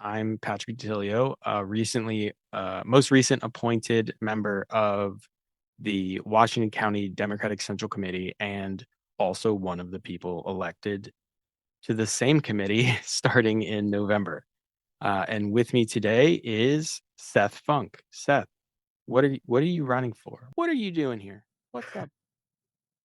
I'm Patrick DeTilio, most recent appointed member of the Washington County Democratic Central Committee, and also one of the people elected to the same committee starting in November. And with me today is Seth Funk. Seth, what are you running for? What are you doing here? What's up?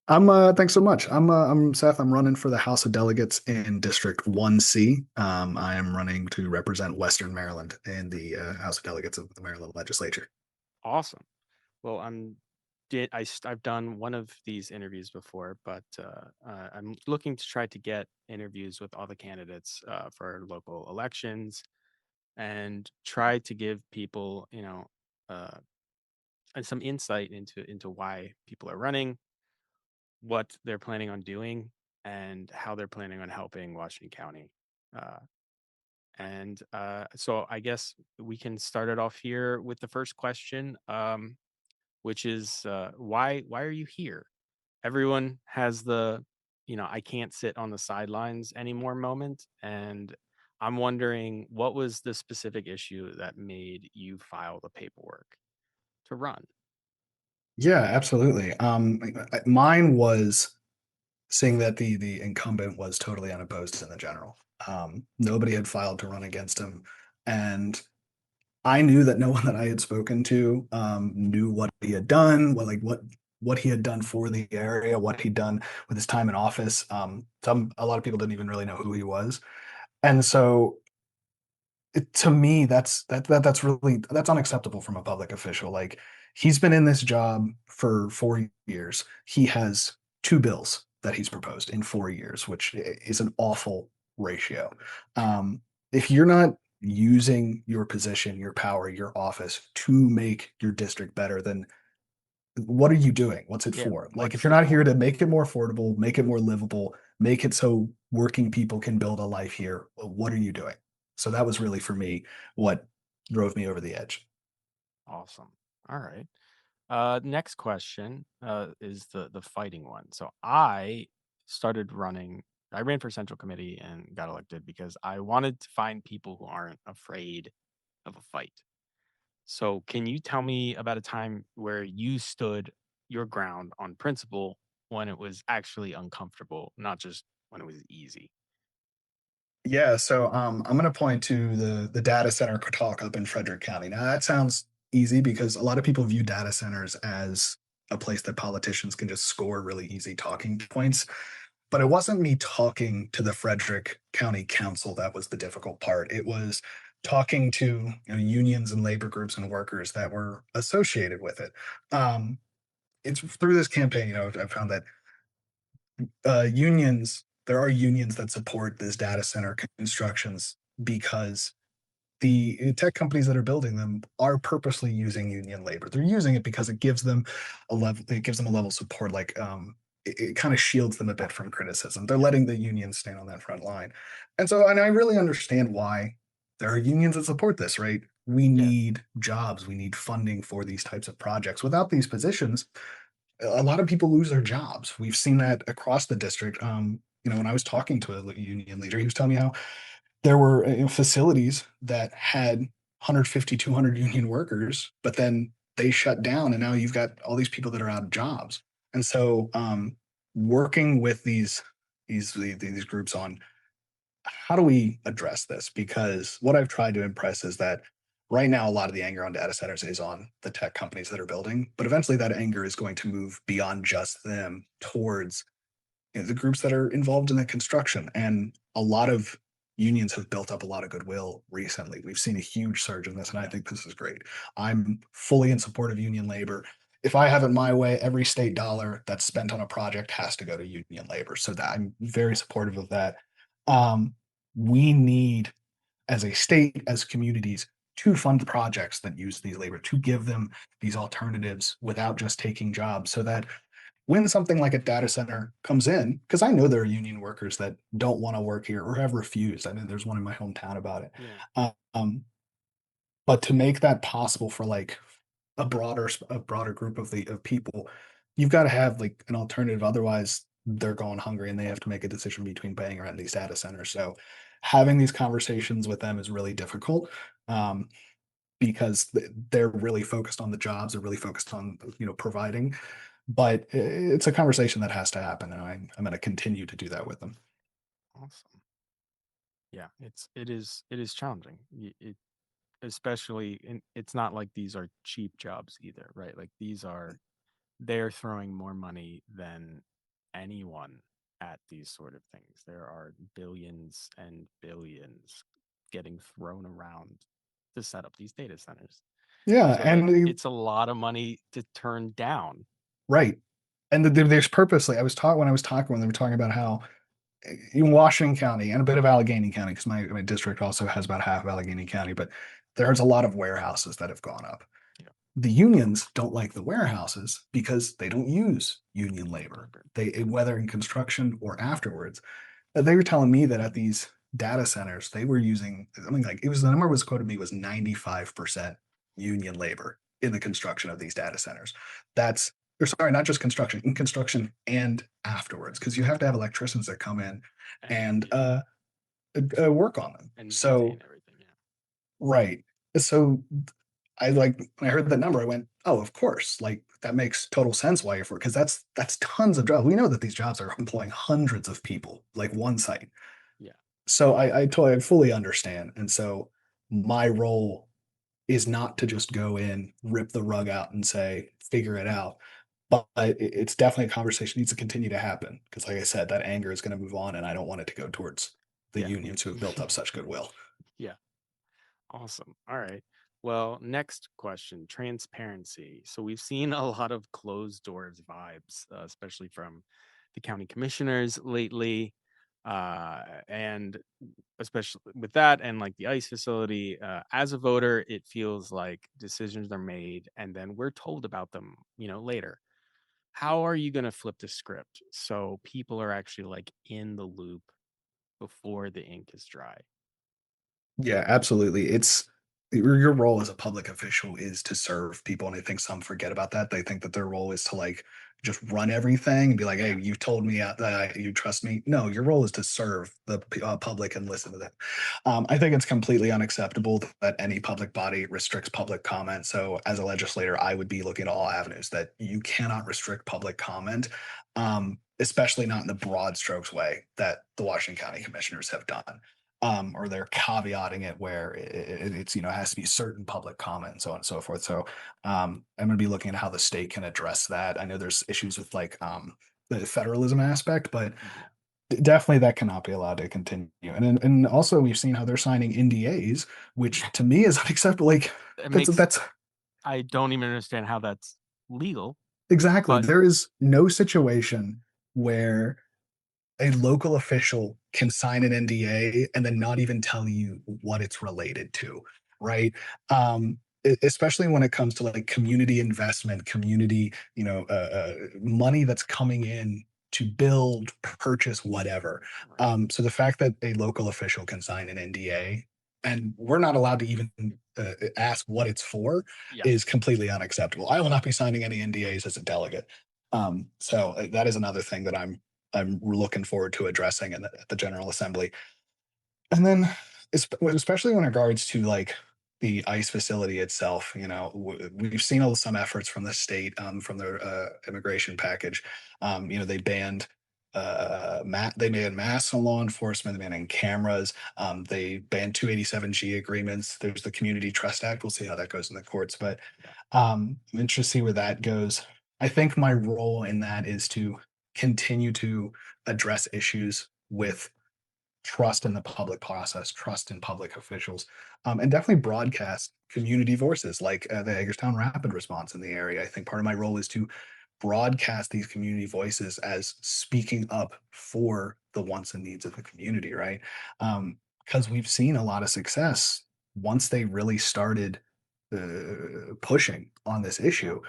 I'm Thanks so much. I'm Seth. I'm running for the House of Delegates in District 1C. I am running to represent Western Maryland in the House of Delegates of the Maryland Legislature. Awesome. Well, I've done one of these interviews before, but I'm looking to try to get interviews with all the candidates for local elections and try to give people, uh, and some insight into why people are running, what they're planning on doing, and how they're planning on helping Washington County. Uh, so I guess we can start it off here with the first question. Which is why are you here? Everyone has the, I can't sit on the sidelines anymore moment, and I'm wondering what was the specific issue that made you file the paperwork to run? Yeah, absolutely. Mine was seeing that the incumbent was totally unopposed in the general. Nobody had filed to run against him, and I knew that no one that I had spoken to knew what he had done, what he had done for the area, what he'd done with his time in office. A lot of people didn't even really know who he was, and so to me, that's unacceptable from a public official. Like, he's been in this job for 4 years. He has two bills that he's proposed in 4 years, which is an awful ratio. Um, if you're not using your position, your power, your office to make your district better, then what are you doing? What's it Yeah, for? Like, if what's you're the not here point? to make it more affordable, make it more livable, make it so working people can build a life here, what are you doing? So that was really for me what drove me over the edge. Awesome. All right. Next question is the fighting one. So I ran for central committee and got elected because I wanted to find people who aren't afraid of a fight. So, can you tell me about a time where you stood your ground on principle when it was actually uncomfortable, not just when it was easy? Yeah, so I'm going to point to the data center talk up in Frederick County. Now that sounds easy because a lot of people view data centers as a place that politicians can just score really easy talking points. But it wasn't me talking to the Frederick County Council that was the difficult part. It was talking to, unions and labor groups and workers that were associated with it. Um, it's through this campaign, I found that there are unions that support this data center constructions because the tech companies that are building them are purposely using union labor. They're using it because it gives them a level of support. Like, it kind of shields them a bit from criticism. They're Yeah. letting the unions stand on that front line. And I really understand why there are unions that support this, right? We Yeah. need jobs, we need funding for these types of projects. Without these positions, a lot of people lose their jobs. We've seen that across the district. When I was talking to a union leader, he was telling me how there were facilities that had 150, 200 union workers, but then they shut down, and now you've got all these people that are out of jobs. And so, working with these groups on how do we address this? Because what I've tried to impress is that right now, a lot of the anger on data centers is on the tech companies that are building, but eventually that anger is going to move beyond just them towards, the groups that are involved in the construction. And a lot of unions have built up a lot of goodwill recently. We've seen a huge surge in this, and I Yeah. think this is great. I'm fully in support of union labor. If I have it my way, every state dollar that's spent on a project has to go to union labor. So that I'm very supportive of that. Um, we need, as a state, as communities, to fund projects that use these labor, to give them these alternatives without just taking jobs, so that when something like a data center comes in, because I know there are union workers that don't want to work here or have refused. I mean, there's one in my hometown about it. Yeah. Um, but to make that possible for like a broader group of people, you've got to have like an alternative. Otherwise, they're going hungry and they have to make a decision between paying rent in these data centers. So having these conversations with them is really difficult. Um, because they're really focused on the jobs, they're really focused on providing. But it's a conversation that has to happen, and I'm going to continue to do that with them. Awesome. Yeah, it is challenging. Especially it's not like these are cheap jobs either, right? Like they're throwing more money than anyone at these sort of things. There are billions and billions getting thrown around to set up these data centers. Yeah, So like and it's a lot of money to turn down. right, and there's purposely. I was taught when I was talking when they were talking about how in Washington County and a bit of Allegheny County, because my district also has about half of Allegheny County, but there's a lot of warehouses that have gone up. Yeah, The unions don't like the warehouses because they don't use union labor. labor. They whether in construction or afterwards. They were telling me that at these data centers, they were using, I mean, like it was the number was quoted me was 95% union labor in the construction of these data centers. That's, or sorry, not just construction, in construction and afterwards, because you have to have electricians that come in And and yeah, work on them. and So, maintain everything. Yeah. right. So I like when I heard that number, I went, "Oh, of course! Like that makes total sense why you're for because that's tons of jobs. We know that these jobs are employing hundreds of people, like one site. Yeah. So I fully understand, and so my role is not to just go in, rip the rug out, and say, "Figure it out." But it's definitely a conversation needs to continue to happen because, like I said, that anger is going to move on, and I don't want it to go towards the Yeah. unions who have built up such goodwill. Yeah. Awesome. All right. Well, next question, transparency. So we've seen a lot of closed doors vibes, especially from the county commissioners lately. And especially with that and like the ICE facility, as a voter, it feels like decisions are made and then we're told about them, later. How are you going to flip the script so people are actually like in the loop before the ink is dry? Yeah, absolutely. It's your role as a public official is to serve people, and I think some forget about that. They think that their role is to like just run everything and be like, "Hey, Yeah. you told me that you trust me." No, your role is to serve the public and listen to them. I think it's completely unacceptable that any public body restricts public comment. So, as a legislator, I would be looking at all avenues that you cannot restrict public comment, especially not in the broad strokes way that the Washington County Commissioners have done, or they're caveating it where it's it has to be certain public comment and so on and so forth. So I'm going to be looking at how the state can address that. I know there's issues with like the federalism aspect, but Yeah. definitely that cannot be allowed to continue. And also we've seen how they're signing NDAs, which Yeah. to me is unacceptable. Like It that's makes that's I don't even understand how that's legal, exactly, but there is no situation where a local official can sign an NDA and then not even tell you what it's related to, right? Especially when it comes to like community investment, community, money that's coming in to build, purchase, whatever. right. So the fact that a local official can sign an NDA and we're not allowed to even ask what it's for Yeah. is completely unacceptable. I will not be signing any NDAs as a delegate. So that is another thing that I'm looking forward to addressing at the General Assembly. And then, especially in regards to like the ICE facility itself, we've seen some efforts from the state, from their immigration package. They banned they banned masks on law enforcement, they banned cameras, they banned 287G agreements. There's the Community Trust Act. We'll see how that goes in the courts, but Yeah. I'm interested to see where that goes. I think my role in that is to continue to address issues with trust in the public process, trust in public officials, and definitely broadcast community voices like the Hagerstown Rapid Response in the area. I think part of my role is to broadcast these community voices as speaking up for the wants and needs of the community, right? Because we've seen a lot of success once they really started pushing on this Yeah. issue.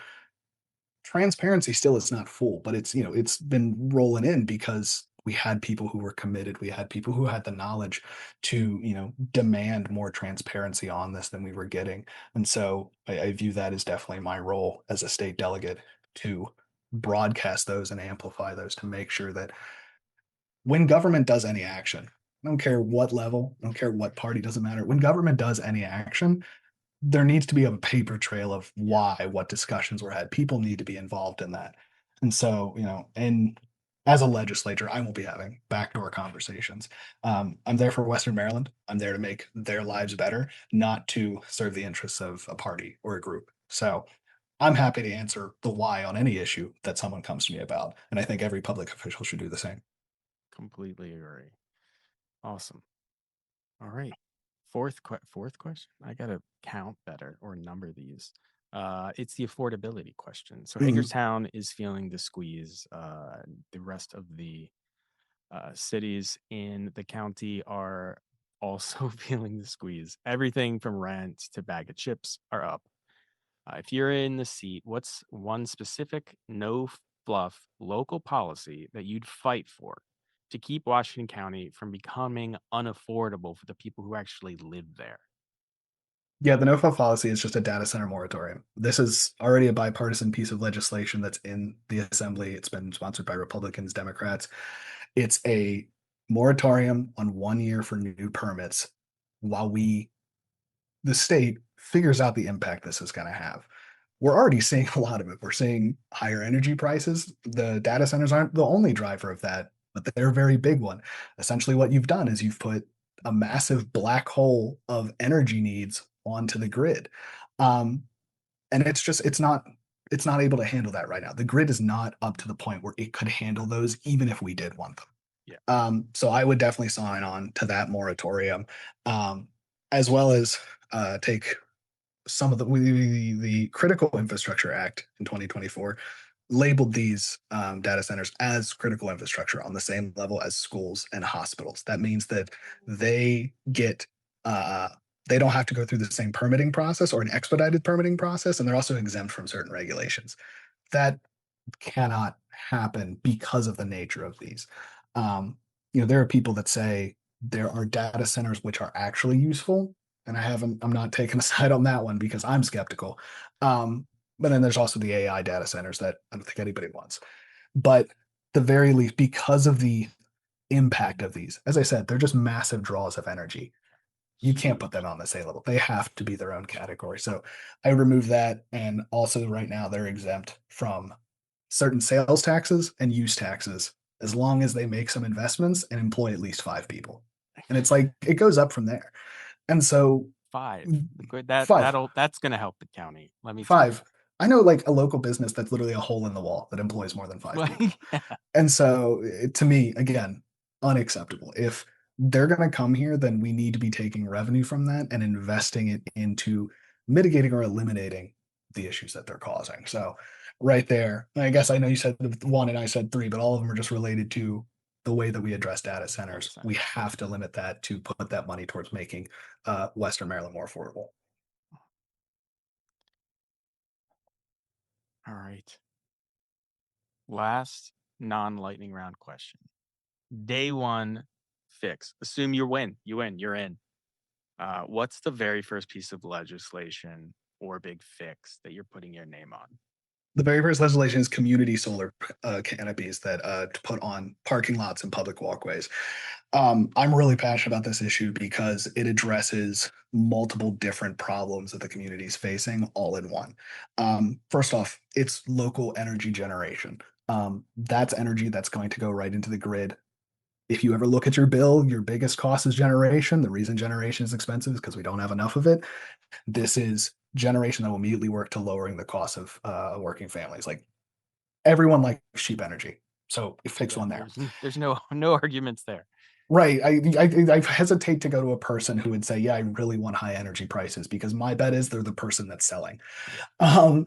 Transparency still is not full, but it's been rolling in because we had people who were committed. We had people who had the knowledge to, demand more transparency on this than we were getting. And so I view that as definitely my role as a state delegate to broadcast those and amplify those to make sure that when government does any action, I don't care what level, I don't care what party, doesn't matter. When government does any action, there needs to be a paper trail of Yeah, why, what discussions were had. People need to be involved in that. And so, and as a legislator, I won't be having backdoor conversations. I'm there for Western Maryland. I'm there to make their lives better, not to serve the interests of a party or a group. So I'm happy to answer the why on any issue that someone comes to me about. And I think every public official should do the same. completely agree. Awesome. All right. Fourth question. I gotta count better or number these. It's the affordability question. So Mhm. Hagerstown is feeling the squeeze. The rest of the cities in the county are also feeling the squeeze. Everything from rent to bag of chips are up. If you're in the seat, what's one specific no fluff local policy that you'd fight for to keep Washington County from becoming unaffordable for the people who actually live there? Yeah, the no-fail policy is just a data center moratorium. This is already a bipartisan piece of legislation that's in the assembly. It's been sponsored by Republicans, Democrats. It's a moratorium on 1 year for new permits while the state figures out the impact this is going to have. We're already seeing a lot of it. We're seeing higher energy prices. The data centers aren't the only driver of that, but they're a very big one. Essentially, what you've done is you've put a massive black hole of energy needs onto the grid. Um, and it's not able to handle that right now. The grid is not up to the point where it could handle those, even if we did want them. Yeah. So I would definitely sign on to that moratorium, um, as well as take some of the Critical Infrastructure Act in 2024 labeled these data centers as critical infrastructure on the same level as schools and hospitals. That means that they get uh, they don't have to go through the same permitting process or an expedited permitting process, and they're also exempt from certain regulations. That cannot happen because of the nature of these. Um, there are people that say there are data centers which are actually useful, and I'm not taking a side on that one because I'm skeptical. But then there's also the AI data centers that I don't think anybody wants. But the very least, because of the impact of these, as I said, they're just massive draws of energy. You can't put them Huge. on the same level. They have to be their own category. So I remove that. And also, right now, they're exempt from certain sales taxes and use taxes as long as they make some investments and employ at least 5 people. And it's like it goes up from there. And so, Five. Good. That five, that's gonna help the county. Let me tell you. five. I know like a local business that's literally a hole in the wall that employs more than five Well, people. yeah. And so, to me, again, unacceptable. If they're going to come here, then we need to be taking revenue from that and investing it into mitigating or eliminating the issues that they're causing. So, right there, I guess I know you said one and I said three, but all of them are just related to the way that we address data Data centers. We centers. have to limit that to put that money towards making Western Maryland more affordable. All right. Last non-lightning round question. Day one fix. Assume you win. You win. You're in. What's the very first piece of legislation or big fix that you're putting your name on? The very first legislation is community solar canopies that to put on parking lots and public walkways. I'm really passionate about this issue because it addresses multiple different problems that the community is facing all in one. First off, it's local energy generation. That's energy that's going to go right into the grid. If you ever look at your bill, your biggest cost is generation. The reason generation is expensive is because we don't have enough of it. This is generation that will immediately work to lowering the cost of working families. Like everyone likes cheap energy, so fix Yeah, one there. there's no no arguments there. Right. I hesitate to go to a person who would say, "Yeah, I really want high energy prices," because my bet is they're the person that's selling. Yeah. Um,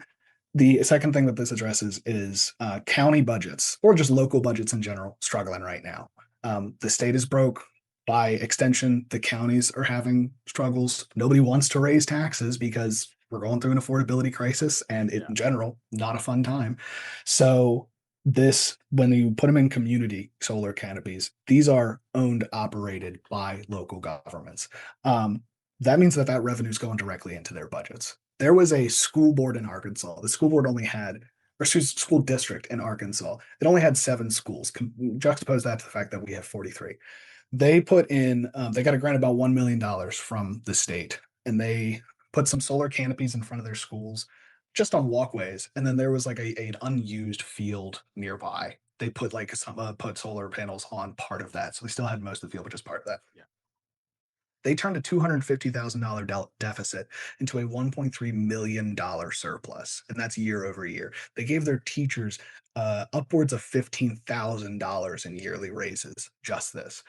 the second thing that this addresses is county budgets or just local budgets in general struggling right now. The state is broke. By extension, the counties are having struggles. Nobody wants to raise taxes because we're going through an affordability crisis and it, Yeah. in general, not a fun time. So when you put them in community solar canopies, these are owned, operated by local governments. Um, that means that revenue is going directly into their budgets. There was a school board in Arkansas. The school board only had, or school district in Arkansas. It only had 7 schools. Juxtapose that to the fact that we have 43. They put in, they got a grant about $1 million from the state, and they put some solar canopies in front of their schools, just on walkways. And then there was like an unused field nearby. They put like some put solar panels on part of that, so they still had most of the field, but just part of that. Yeah. They turned a $250,000 deficit into a $1.3 million surplus, and that's year over year. They gave their teachers upwards of $15,000 in yearly raises. Just this.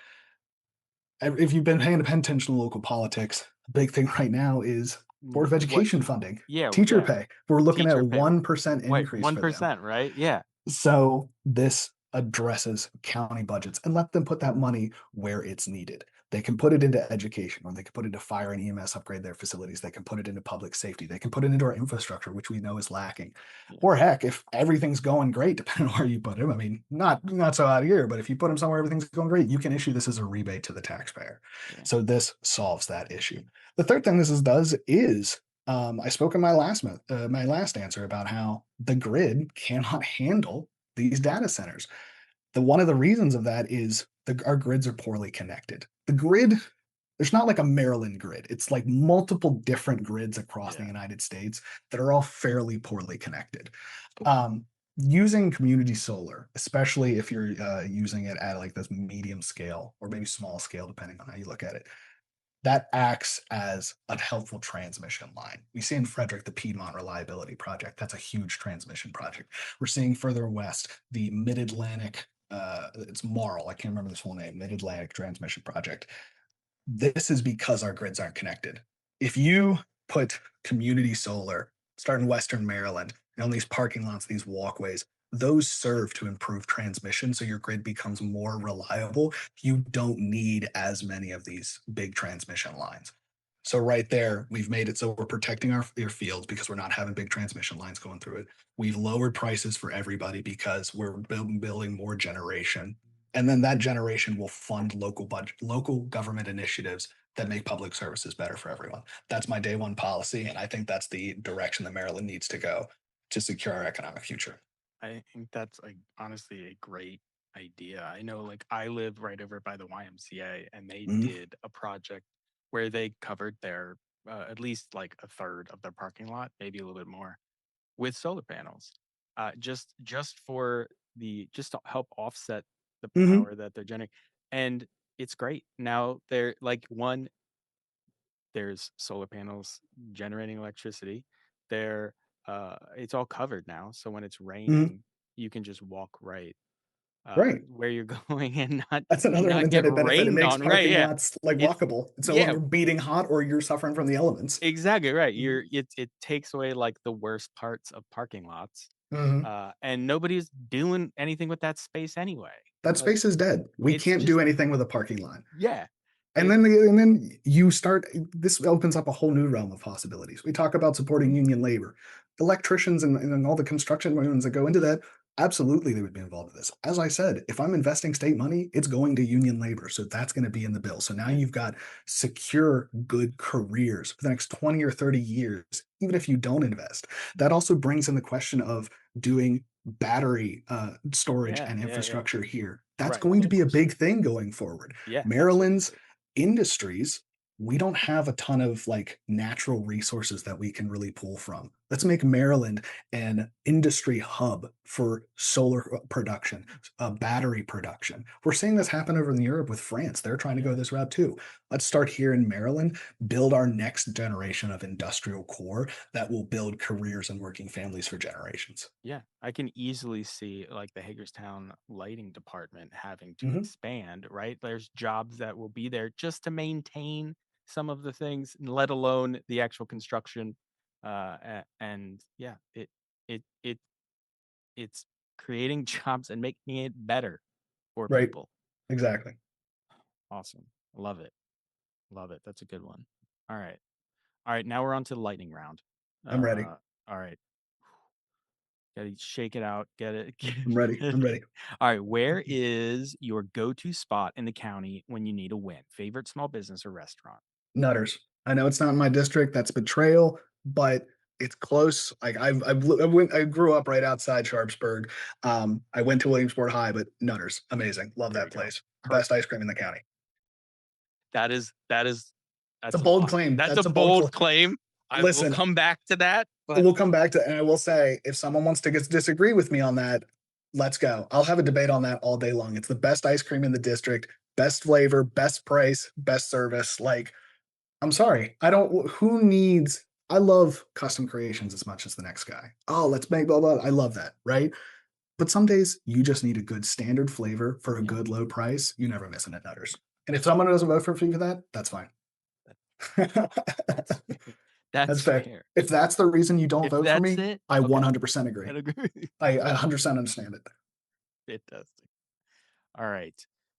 If you've been paying attention to local politics, the big thing right now is Board of What? Education funding, Yeah, teacher yeah. pay. We're looking at a Teacher pay. 1% Wait, increase for them. 1%, right? Yeah. So this addresses county budgets and let them put that money where it's needed. They can put it into education, or they can put it into fire and EMS, upgrade their facilities. They can put it into public safety. They can put it into our infrastructure, which we know is lacking. Yeah. Or heck, if everything's going great, depending on where you put them, I mean, not so out of here, but if you put them somewhere everything's going great, you can issue this as a rebate to the taxpayer. Yeah. So this solves that issue. The third thing this does is I spoke in my last answer about how the grid cannot handle these data centers. One of the reasons of that is our grids are poorly connected. The grid, there's not like a Maryland grid. It's like multiple different grids across the Yeah. United States that are all fairly poorly connected. Um, Using community solar, especially if you're using it at like this medium scale or maybe small scale, depending on how you look at it, that acts as a helpful transmission line. We see in Frederick the Piedmont Reliability Project. That's a huge transmission project. We're seeing further west the Mid Atlantic. It's Marl. I can't remember this full name. Mid Atlantic Transmission Project. This is because our grids aren't connected. If you put community solar, start in Western Maryland, and on these parking lots, these walkways, those serve to improve transmission so your grid becomes more reliable. You don't need as many of these big transmission lines. So right there, we've made it so we're protecting our fields because we're not having big transmission lines going through it. We've lowered prices for everybody because we're building more generation. And then that generation will fund local government initiatives that make public services better for everyone. That's my day one policy. And I think that's the direction that Maryland needs to go to secure our economic future. I think that's like honestly a great idea. I know like I live right over by the YMCA and they Mhm. did a project where they covered their at least like a third of their parking lot, maybe a little bit more with solar panels. Just for the just to help offset the Mhm. power that they're generating. And it's great. Now they're like one there's solar panels generating electricity. They're it's all covered now. So when it's Mhm. raining, you can just walk right Right. where you're going and That's another not get unintended benefit. It rained makes on. Right. parking Yeah. lots like It's walkable. It's no yeah, longer beating hot or you're suffering from the elements. exactly right. Mhm. It takes away like the worst parts of parking lots. Mhm. And nobody's doing anything with that space anyway. That Like space is dead. We it's can't do just anything with a parking lot. yeah. And It then you start this opens up a whole new realm of possibilities. We talk about supporting union labor. Electricians and all the construction ones that go into that, absolutely they would be involved in this. As I said, if I'm investing state money, it's going to union labor. So that's going to be in the bill. So now yeah. you've got secure, good careers for the next 20 or 30 years, even if you don't invest. That also brings in the question of doing battery storage Yeah. and Yeah. Yeah. infrastructure here. That's Right. going to Of be a course. big thing going forward. Yeah, Maryland's absolutely. industries, we don't have a ton of like natural resources that we can really pull from. Let's make Maryland an industry hub for solar production, battery production. We're seeing this happen over in Europe with France. They're trying to go Yeah. this route too. Let's start here in Maryland, build our next generation of industrial core that will build careers and working families for generations. Yeah, I can easily see like the Hagerstown lighting department having to Mhm. expand, right? There's jobs that will be there just to maintain some of the things, let alone the actual construction. And yeah, it it's creating jobs and making it better for Right. people. Exactly. Awesome. Love it. Love it. That's a good one. All right. All right, now we're on to the lightning round. I'm ready. All right. Gotta shake it out. Get it. Get I'm ready. it. I'm ready. All right. Where is your go-to spot in the county when you need a win? Favorite small business or restaurant? Nutters. I know it's not in my district. That's betrayal, but it's close. Like I grew up right outside Sharpsburg. I went to Williamsport High, but Nutters, amazing. Love There we that go. place. Best Perfect. ice cream in the county. that is It's a that's a bold lot. claim. That's a That's a bold bold claim. claim. I will Listen, come back to that, but we'll come back to, and I will say, if someone wants to disagree with me on that, let's go. I'll have a debate on that all day long. It's the best ice cream in the district, best flavor, best price, best service. Like, I'm sorry, I don't. Who needs? I love custom creations as much as the next guy. Oh, let's make blah blah. I love that, right? But some days you just need a good standard flavor for a yeah, good low price. You never miss it at Nutters. And if someone doesn't vote for me for that, that's fine. that, that's That's that's fair. fair. If that's the reason you don't If vote for that's me, it, I okay, 100% agree. I'd agree. I 100% understand it. It does. All right.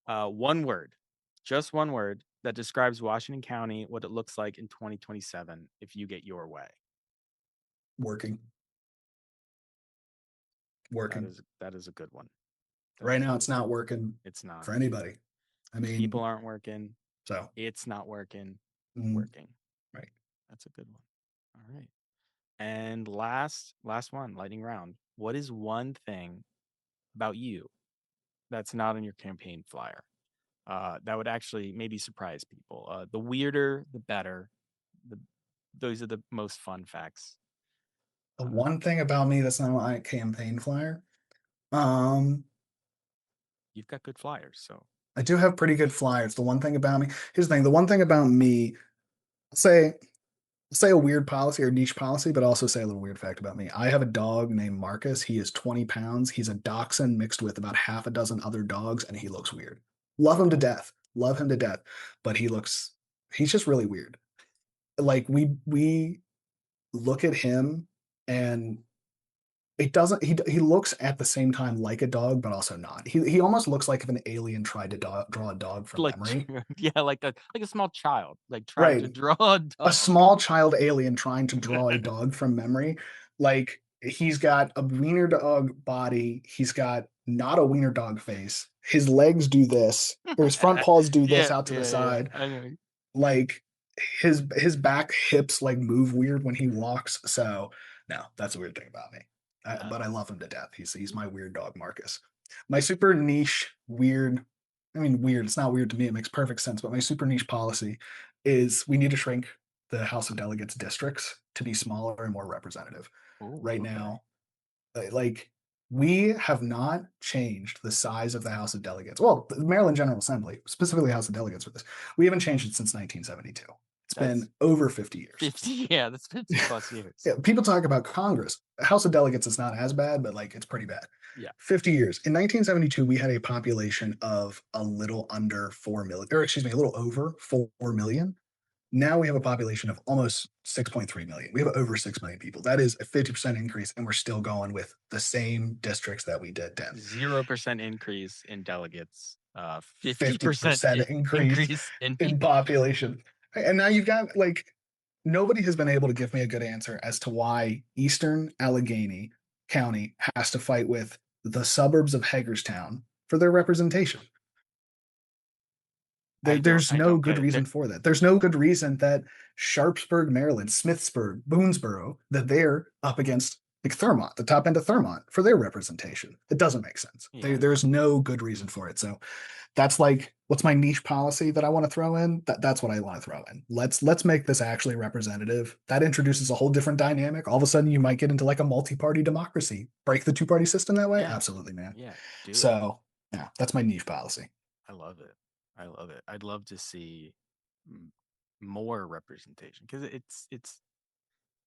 One word, just one word that describes Washington County, what it looks like in 2027 if you get your way. Working, That working. is that is a good one. That Right is a now, good it's one. not working It's not. for anybody. I People mean, aren't working. so It's not working. mm, Working. right. That's a good one. All right. And last one, lightning round. What is one thing about you that's not on your campaign flyer? That would actually maybe surprise people. The weirder, the better. The Those are the most fun facts. The Uh, one thing about me that's not on my campaign flyer, um, you've got good flyers, so I do have pretty good flyers. The one thing about me, here's the thing: the one thing about me, say say a weird policy or niche policy, but also say a little weird fact about me. I have a dog named Marcus. He is 20 pounds. He's a dachshund mixed with about half a dozen other dogs, and he looks weird. Love him to death. Love him to death. But he's just really weird. Like we look at him and it doesn't he looks at the same time like a dog, but also not. He almost looks like if an alien tried to draw a dog from like memory. yeah, like a small child, like trying to Right. draw a A dog. small child alien trying to draw a dog from memory. Like he's got a wiener dog body. He's got not a wiener dog face. His legs do this, or his front paws do this Yeah, out to the yeah, yeah. side. I know. Like his back hips like move weird when he walks. So no, that's a weird thing about me. But I Um, love him to death. He's my weird dog, Marcus. My super niche weird. I mean, weird. It's not weird to me. It makes perfect sense. But my super niche policy is we need to shrink the House of Delegates districts to be smaller and more representative. oh, Right okay. now, like we have not changed the size of the House of Delegates. Well, the Maryland General Assembly, specifically House of Delegates for this, we haven't changed it since 1972. It's That's been over 50 years. 50. Yeah, that's 50 plus years. Yeah, people talk about Congress. House of Delegates is not as bad, but like it's pretty bad. Yeah. 50 years. In 1972, we had a population of a little under 4 million, or excuse me, a little over 4 million. Now we have a population of almost 6.3 million. We have over 6 million people. That is a 50% increase, and we're still going with the same districts that we did then. 0% increase in delegates, 50% 50% increase increase in in people. population. And now you've got like nobody has been able to give me a good answer as to why Eastern Allegheny County has to fight with the suburbs of Hagerstown for their representation. There's I no don't good get it. reason for that. There's no good reason that Sharpsburg, Maryland, Smithsburg, Boonesboro, that they're up against like Thurmont, the top end of Thurmont, for their representation. It doesn't make sense. Yeah, There's no. no good reason for it. So that's like, what's my niche policy that I want to throw in? That's what I want to throw in. Let's make this actually representative. That introduces a whole different dynamic. All of a sudden, you might get into like a multi-party democracy. Break the two-party system that way. Yeah. Absolutely, man. Yeah, do it. So yeah, that's my niche policy. I love it. I love it. I'd love to see m- more representation because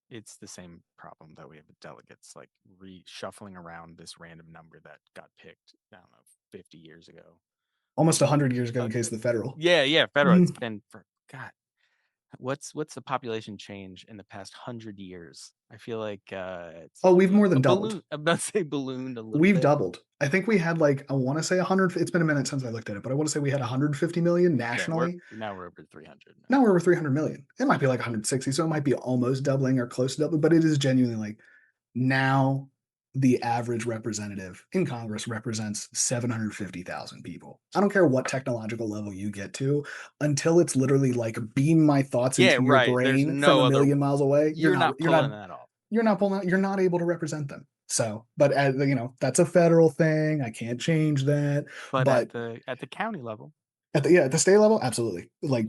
it's the same problem that we have with delegates, like reshuffling around this random number that got picked, I don't know, 50 years ago. Almost 100 years ago Uh, in case of the federal. yeah, yeah, federal. It's Mhm. been for God. What's the population change in the past 100 years? I feel like it's Oh, we've more a than doubled. balloon. I'm about to say ballooned a little We've bit. doubled. I think we had like I want to say 100. It's been a minute since I looked at it, but I want to say we had 150 million Yeah, we're nationally. now we're over 300 now. Now we're over 300 million. It might be like 160, so it might be almost doubling or close to doubling, but it is genuinely like now the average representative in Congress represents 750,000 people. I don't care what technological level you get to until it's literally like beam my thoughts Yeah, into your right. There's brain from no a other. million miles away. You're not pulling that off. You're not able to represent them. So, but that's a federal thing. I can't change that. But But at the county level. At the state level, absolutely. Like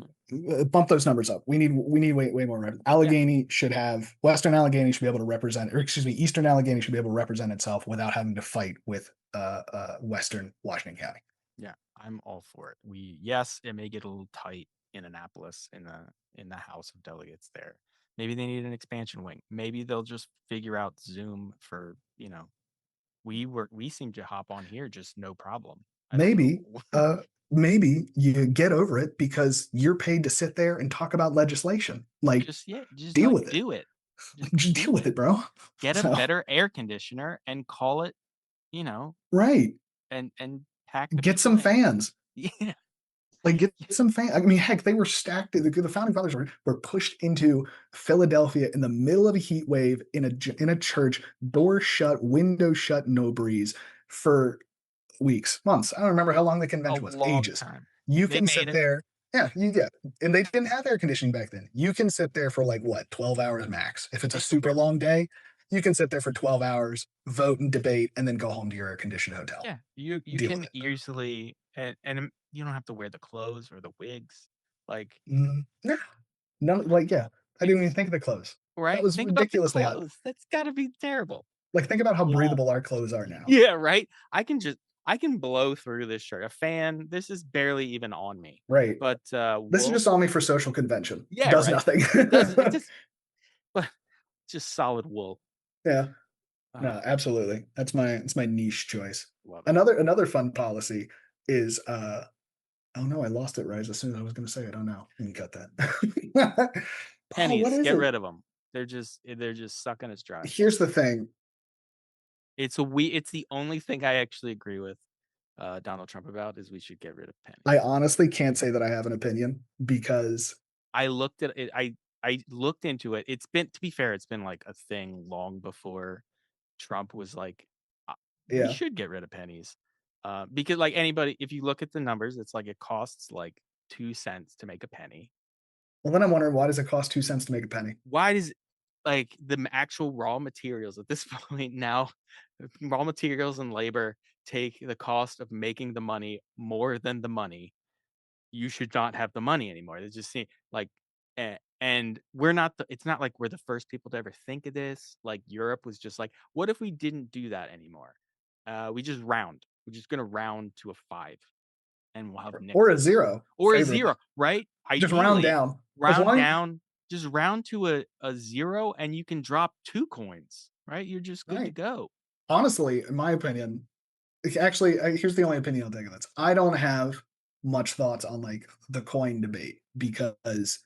bump those numbers up. We need way more. Yeah, Allegheny should have Western Allegheny should be able to represent, or excuse me, Eastern Allegheny should be able to represent itself without having to fight with Western Washington County. yeah, I'm all for it. Yes, it may get a little tight in Annapolis in the House of Delegates there. Maybe they need an expansion wing. Maybe they'll just figure out Zoom for, we seem to hop on here just no problem. I don't Maybe, know. uh, maybe you get over it because you're paid to sit there and talk about legislation. Like, Just yeah, just deal like with it. do it. Like, Just just deal do with it. it, bro. Get a So, better air conditioner and call it, you know, right. and pack the Get people some in. fans. Yeah. Like, get some fans. I mean, heck, they were stacked. The founding fathers were pushed into Philadelphia in the middle of a heat wave in a church, door shut, window shut, no breeze for weeks, months. I don't remember how long the A convention was. long Ages. time. You They can made sit it. there. Yeah, and they didn't have air conditioning back then. You can sit there for like what, 12 hours max. If it's a Make it super work. long day, you can sit there for 12 hours, vote and debate, and then go home to your air conditioned hotel. Yeah, you Deal with can it. easily and you don't have to wear the clothes or the wigs. Like Yeah, no, like yeah, I didn't even it's think of the clothes. That right. was Think about the ridiculously hot. clothes. That's got to be terrible. Like think about how Wool. breathable our clothes are now. Yeah, right. I can blow through this shirt. A fan. This is barely even on me. Right. But This is wool. just on me for social convention. Yeah, Does right. nothing. It doesn't. It just. But just solid wool. Yeah. Uh, No, absolutely. That's my niche choice. love it. Another fun policy is oh no, I lost it right as soon as I was gonna say it. Oh no, let me cut that. Oh, what Pennies. is Get it? rid of them. They're just sucking us dry. Here's the thing. It's the only thing I actually agree with Donald Trump about is we should get rid of I pennies. honestly can't say that I have an opinion because I looked at it. I looked into it. It's been, to be fair, it's been like a thing long before Trump was like, "Uh, we yeah. should get rid of pennies, because like anybody, if you look at the numbers, it's like it costs like 2 cents to make a penny. Well, then I'm wondering why does it cost 2 cents to make a penny? Why does like actual raw materials at this point now, raw materials and labor take the cost of making the money more than the money. You should not have the money anymore. They just seem like, and we're not it's not like we're the first people to ever think of this. Like Europe was just like, what if we didn't do that anymore? We just round. We're just gonna round to a 5 and we'll have Or a nickels zero, or a favorably. 0, right? Just round Ideally, down. As round long down, just round to a 0 and you can drop 2 coins, right? You're just good to right. go. Honestly, in my opinion, actually, here's the only opinion I'll take on this. I don't have much thoughts on like the coin debate because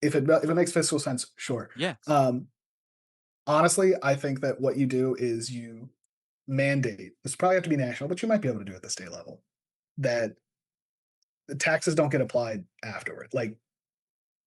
if it makes fiscal sense, sure. Yes. Um, honestly, I think that what you do is you mandate. This probably have to be national, but you might be able to do it at the state level. That the taxes don't get applied afterward. Like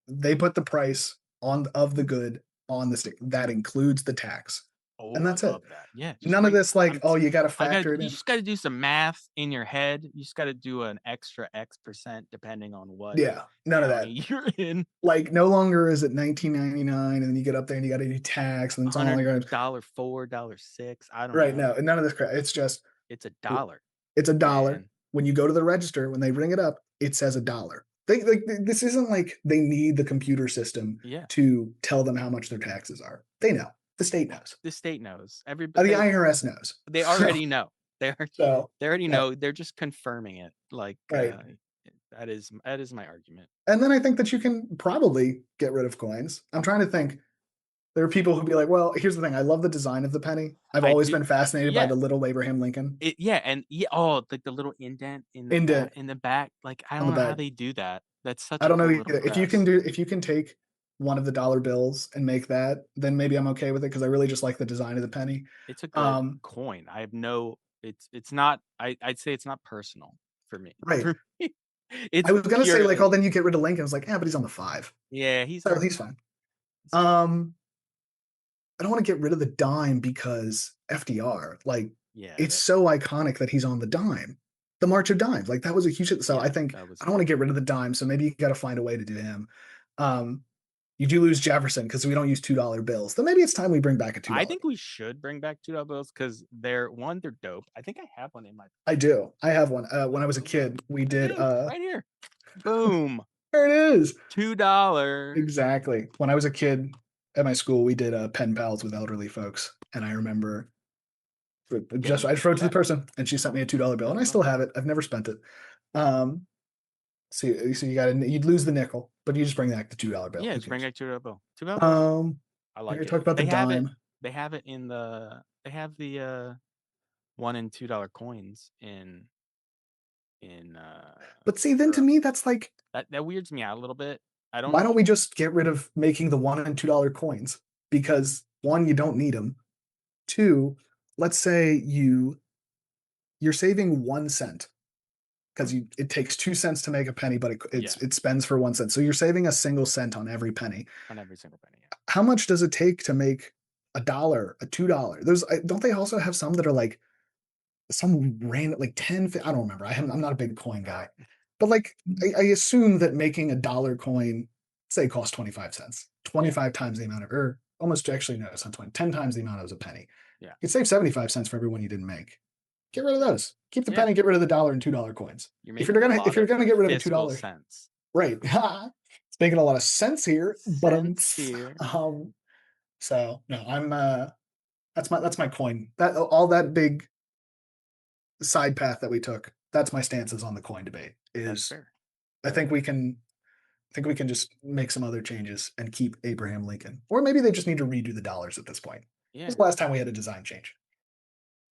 they put the price on of the good on the state. That includes the tax, and Oh, I that's it. love that. Yeah, just None of like this like, I'm oh, t you got to I gotta factor it you in. just gotta do some math in your head. You just gotta do an extra X% depending on what Yeah, none of that. county you're in. Like no longer is it 1999, and then you get up there and you got to do tax, and it's all like $100, $4, $6, I don't right know. now, and none of this crap. It's just It's a dollar, it's a dollar. man. When you go to the register, when they ring it up, it says a dollar. They like this isn't like they need the computer system Yeah, to tell them how much their taxes are. They know. The state knows. the state knows. The IRS knows. They So already know. They are so they already yeah, know. They're just confirming it. Like, right. that is my argument. And then I think that you can probably get rid of coins. I'm trying to think. There are people who be like, well, here's the thing. I love the design of the penny. I've I always do been fascinated by yeah. the little Abraham Lincoln Yeah, and yeah, oh, like the little indent indent in the back, like, I on don't the know how back. they do that. That's such I a don't know cool little either. crest. If you can take one of the dollar bills and make that, then maybe I'm okay with it because I really just like the design of the penny. It's a good Um, coin. I have no it's not I'd say it's not personal for me. right. For me, I it's was gonna say like, oh, purely then you get rid of Lincoln. I was like, yeah, but he's on the five, yeah, he's so our he's fine. he's fine. Um, I don't want to get rid of the dime because FDR, like, Yeah, it's that so iconic that he's on the dime. The March of Dimes, like that was a huge. So yeah, I think that was I don't want to great. get rid of the dime. So maybe you got to find a way to do him. Um, You do lose Jefferson because we don't use $2 bills. Then maybe it's time we bring back a I $2 think bill. we should bring back $2 bills because they're dope. I think I have one in my I do. I have one. When I was a oh, kid, we I did. do right here. Boom. There it is. $2. Exactly. When I was a kid at my school, we did pen pals with elderly folks, and I remember Getting I just wrote to the yeah, person, and she sent me a $2 bill, and I $2. still have it. I've never spent it. Um, so you got to you'd lose the nickel, but you just bring back the $2 bill. Yeah, Who just bring cares? back $2 bill. $2 bills are cool. Um, I we like already it. talked about the dime, They have it in they have the $1 and $2 coins in but see, then to Europe. me, that's like, That weirds me out a little bit. I don't why know don't if we just get rid of making the $1 and $2 coins? Because one, you don't need them. Two, let's say you're saving 1 cent because you it takes 2 cents to make a penny, but yeah, it spends for 1 cent. So you're saving a single cent on every penny. on every single penny. Yeah. How much does it take to make $1, a $2? Don't they also have some that are like some random like 10, I don't remember. I'm not a big coin guy, but like I assume that making $1 coin, say, costs 25 cents, Yeah. 25 times the amount of, or almost, actually, no, it's not 20, 10 times the amount of a penny. Yeah. You could save 75 cents for every one you didn't make. Get rid of those. Keep the Yeah. penny, get rid of the $1 and $2 coins. You're making a If lot you're of gonna get rid of the fiscal $2, sense. right? It's making a lot of sense here, but Sense here. so no, I'm that's my coin. That all that big side path that we took. That's my stances on the coin debate. That's Is fair. I think we can just make some other changes and keep Abraham Lincoln, or maybe they just need to redo the dollars at this point. Yeah. When's the last time we had a design change?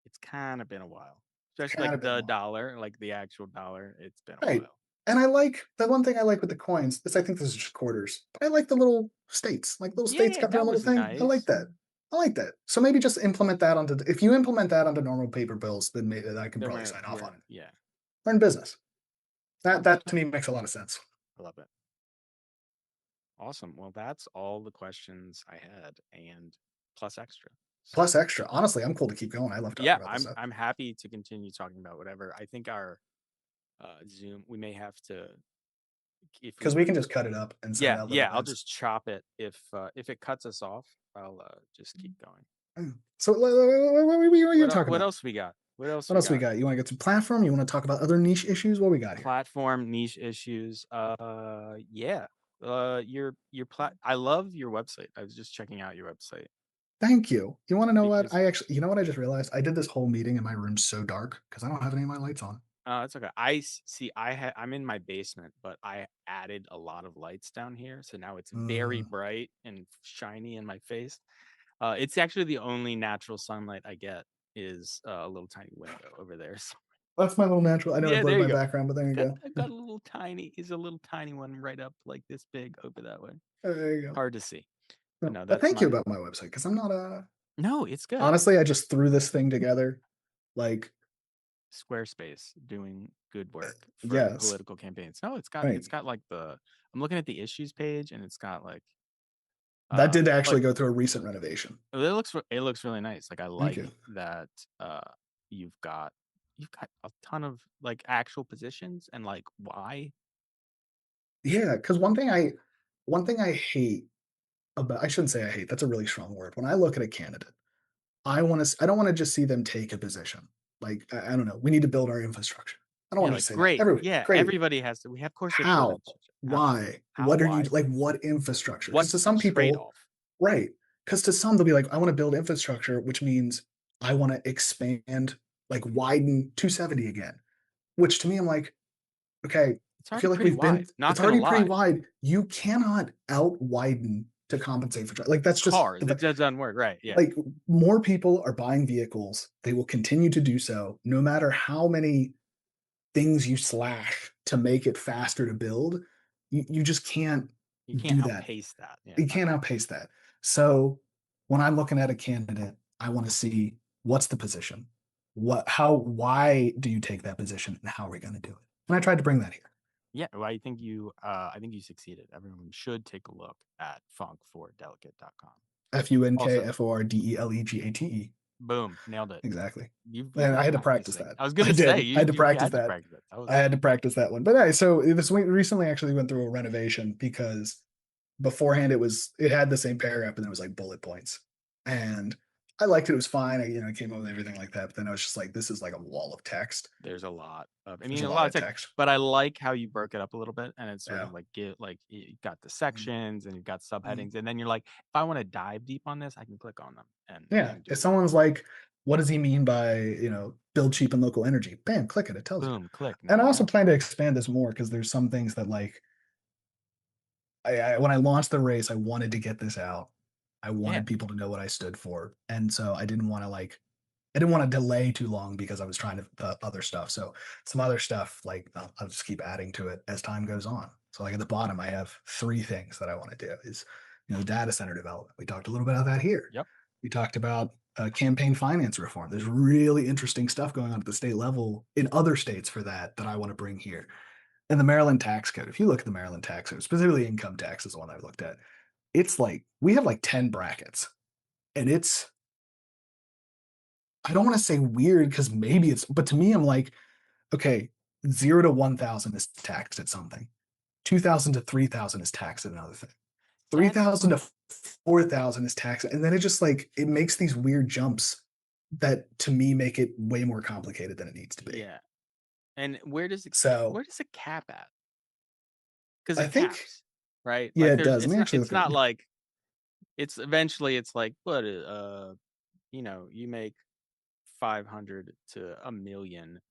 It's kind of been a while. Especially Kind of like been a the while. dollar, like the actual dollar. It's been a Right. while. And I like the one thing I like with the coins is, I think this is just quarters, but I like the little states. Like, little states Yeah, got their own that little was thing. I like nice. that. I like that. So maybe just implement that onto, if you implement that onto normal paper bills, then maybe I can Then probably sign off on it. yeah. Learn business. That to me makes a lot of sense. I love it. Awesome. Well, that's all the questions I had and plus extra. So Plus extra. Honestly, I'm cool to keep going. I love talking yeah, about this stuff I'm happy to continue talking about whatever. I think our Zoom we may have to if because we we can just cut it up and send out little I'll bits. just chop it if it cuts us off, I'll just keep going. So what are you talking What about? else we got? What else What we else we got? got? You want to get to platform? You want to talk about other niche issues? What we got here? Platform niche issues. Yeah. I love your website. I was just checking out your website Thank you. You want to know what? because You know what I just realized? I did this whole meeting and my room's so dark because I don't have any of my lights on. it's okay. See. I'm in my basement, but I added a lot of lights down here, so now it's very Uh, bright and shiny in my face. It's actually the only natural sunlight I get is a little tiny window over there. So, that's my little natural. I know I yeah, blurred there you my go. background, but there you go. I've got a little tiny. Is a little tiny one right up like this big over that way. There you go. Hard to see, but No, no, but that's thank you my. about my website because I'm not No, it's good. honestly, I just threw this thing together. Like, Squarespace doing good work for yes, political campaigns. No, right. it's got like the. I'm looking at the issues page and it's got like That did like actually go through a recent renovation. it looks really nice. Like I Thank like you. that you've got a ton of like actual positions and like why. Yeah, because one thing I hate about, I shouldn't say I hate, that's a really strong word. When I look at a candidate, I don't want to just see them take a position. Like, I don't know, we need to build our infrastructure. I don't Yeah, want to like just say that. great. Every Yeah, great. everybody has to. We have, of course, we have to build How? infrastructure. Absolutely. Why? How? What are you Why? like? What infrastructure? Because What's to the some trade people, off? right? Because to some they'll be like, I want to build infrastructure, which means I want to expand, like widen 270 again. Which to me, I'm like, okay, It's I already feel like pretty we've been. wide. Not It's gonna already pretty lie. wide. You cannot out widen to compensate for like that's just Cars. It doesn't work. Right. Yeah. like, more people are buying vehicles. They will continue to do so, no matter how many things you slash to make it faster to build. You just can't You can't do that. outpace that. Yeah, You it's not can't gonna outpace that. So when I'm looking at a candidate, I want to see, what's the position? Why do you take that position and how are we going to do it? And I tried to bring that here. yeah, well, I think you succeeded. Everyone should take a look at funkfordelegate.com. Also, FUNKFORDELEGATE. boom, nailed it. Exactly. You've And I been had to practice practicing. that. I was I gonna say did. I had to you practice had to that. practice it. That I was had to practice that one. But anyway, so this week recently actually went through a renovation because beforehand it had the same paragraph, and it was like bullet points. And I liked it. It was fine. I came up with everything like that. But then I was just like, this is like a wall of text. There's a lot of, I There's mean, a a lot lot of of text, text. but I like how you broke it up a little bit, and it's sort Yeah. of like get like you got the Mhm. sections and you've got Mhm. subheadings, and then you're like, if I want to dive deep on this, I can click on them Yeah. and do If it. someone's like, what does he mean by, build cheap and local energy? Bam, click it. It tells you. Boom, click. And Now I I also know. plan to expand this more because there's some things that like when I launched the race, I wanted to get this out. I Yeah. wanted people to know what I stood for. And so I didn't want to delay too long because I was trying to other stuff. So some other stuff, like I'll just keep adding to it as time goes on. So like at the bottom, I have three things that I want to do is, data center development. We talked a little bit about that here. Yep. We talked about campaign finance reform. There's really interesting stuff going on at the state level in other states for that I want to bring here. And the Maryland tax code. If you look at the Maryland tax code, specifically income tax is the one I looked at. It's like we have like 10 brackets, and I don't want to say weird because maybe but to me, I'm like, okay, 0 to 1,000 is taxed at something. 2,000 to 3,000 is taxed at another thing. That's 3,000 to 4,000 is taxed. And then it just like, it makes these weird jumps that to me make it way more complicated than it needs to be. yeah. And So where does it cap at? Because I it think, caps, right? yeah, Like it there's does. Let me actually it's look at not it. like it's eventually it's like, but you make 500 to a million,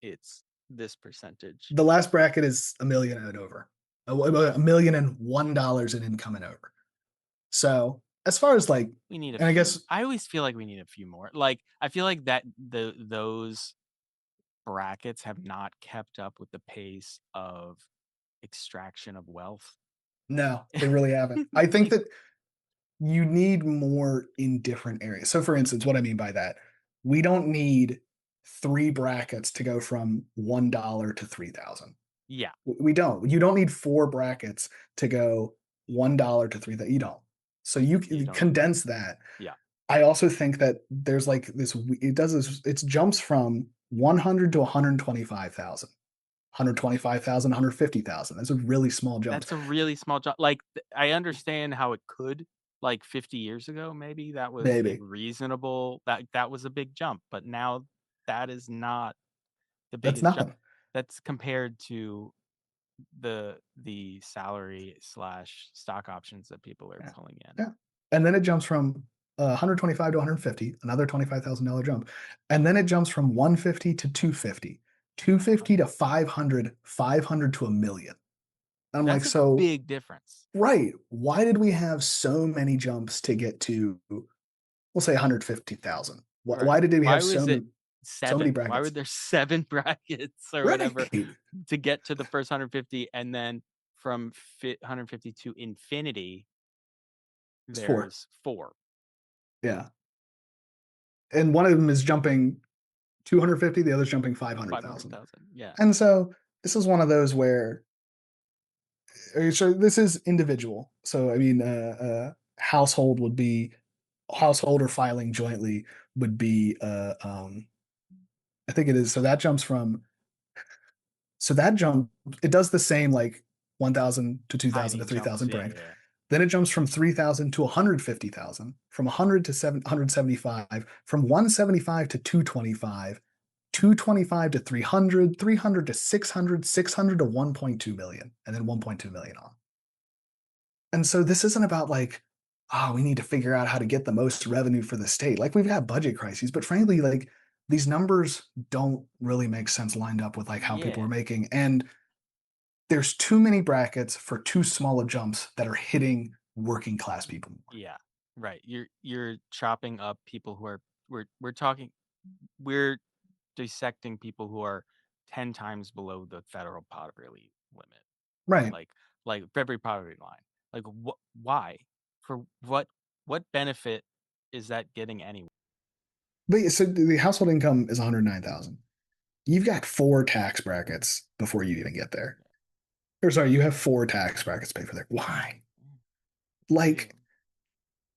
it's this percentage. The last bracket is a million and over, $1,001 in income and over. So as far as like, We need a and I few. guess I always feel like we need a few more. Like I feel like that those brackets have not kept up with the pace of extraction of wealth. no, they really haven't. I think Like, that you need more in different areas. So, for instance, what I mean by that, we don't need three brackets to go from $1 to 3,000. yeah, We don't. You don't need four brackets to go $1 to 3,000. You don't. So you you can don't need that. condense that. Yeah, I also think that there's like this. It does this. It jumps from 100 to 125,000. 125,000, 150,000. Those are really small jumps. that's a really small job. Like I understand how it could. Like 50 years ago, maybe that was a Maybe. reasonable that was a big jump, but now that is not the That's biggest jump. nothing. That's compared to the salary slash stock options that people are Yeah. pulling in. Yeah. And then it jumps from 125 to 150, another $25,000 jump. And then it jumps from 150 to 250, 250 to 500, 500 to a million. I'm like, That's a so, big difference. right. Why did we have so many jumps to get to, we'll say 150,000? Right. Why did we Why have was it so many 7? Why were brackets? there 7 brackets or whatever Right. to get to the first 150, and then from 150 to infinity, It's four. there's 4, Yeah. And one of them is jumping 250, the other's jumping 500,000. 500,000. Yeah. And so this is one of those where so this is individual. So I mean, household would be household or filing jointly would be. I think it is. So that jump it does the same like 1,000 to 2,000 Tiny to jumps. 3,000 Yeah, bring. yeah. Then it jumps from 3,000 to 150,000, from 100 to 775, from 175 to 225, 225 to 300, 300 to 600, 600 to 1.2 million, and then 1.2 million on. And so this isn't about like, oh, we need to figure out how to get the most revenue for the state. Like we've had budget crises, but frankly, like these numbers don't really make sense lined up with like how people Yeah. are making. And there's too many brackets for too small of jumps that are hitting working class people more. Yeah. Right. You're chopping up people who are we're talking we're dissecting people who are 10 times below the federal poverty limit. Right. Like every poverty line. Like why? For what benefit is that getting anyone? But so the household income is 109,000. You've got four tax brackets before you even get there. Or sorry, you have four tax brackets to pay for there. Why? You do. Like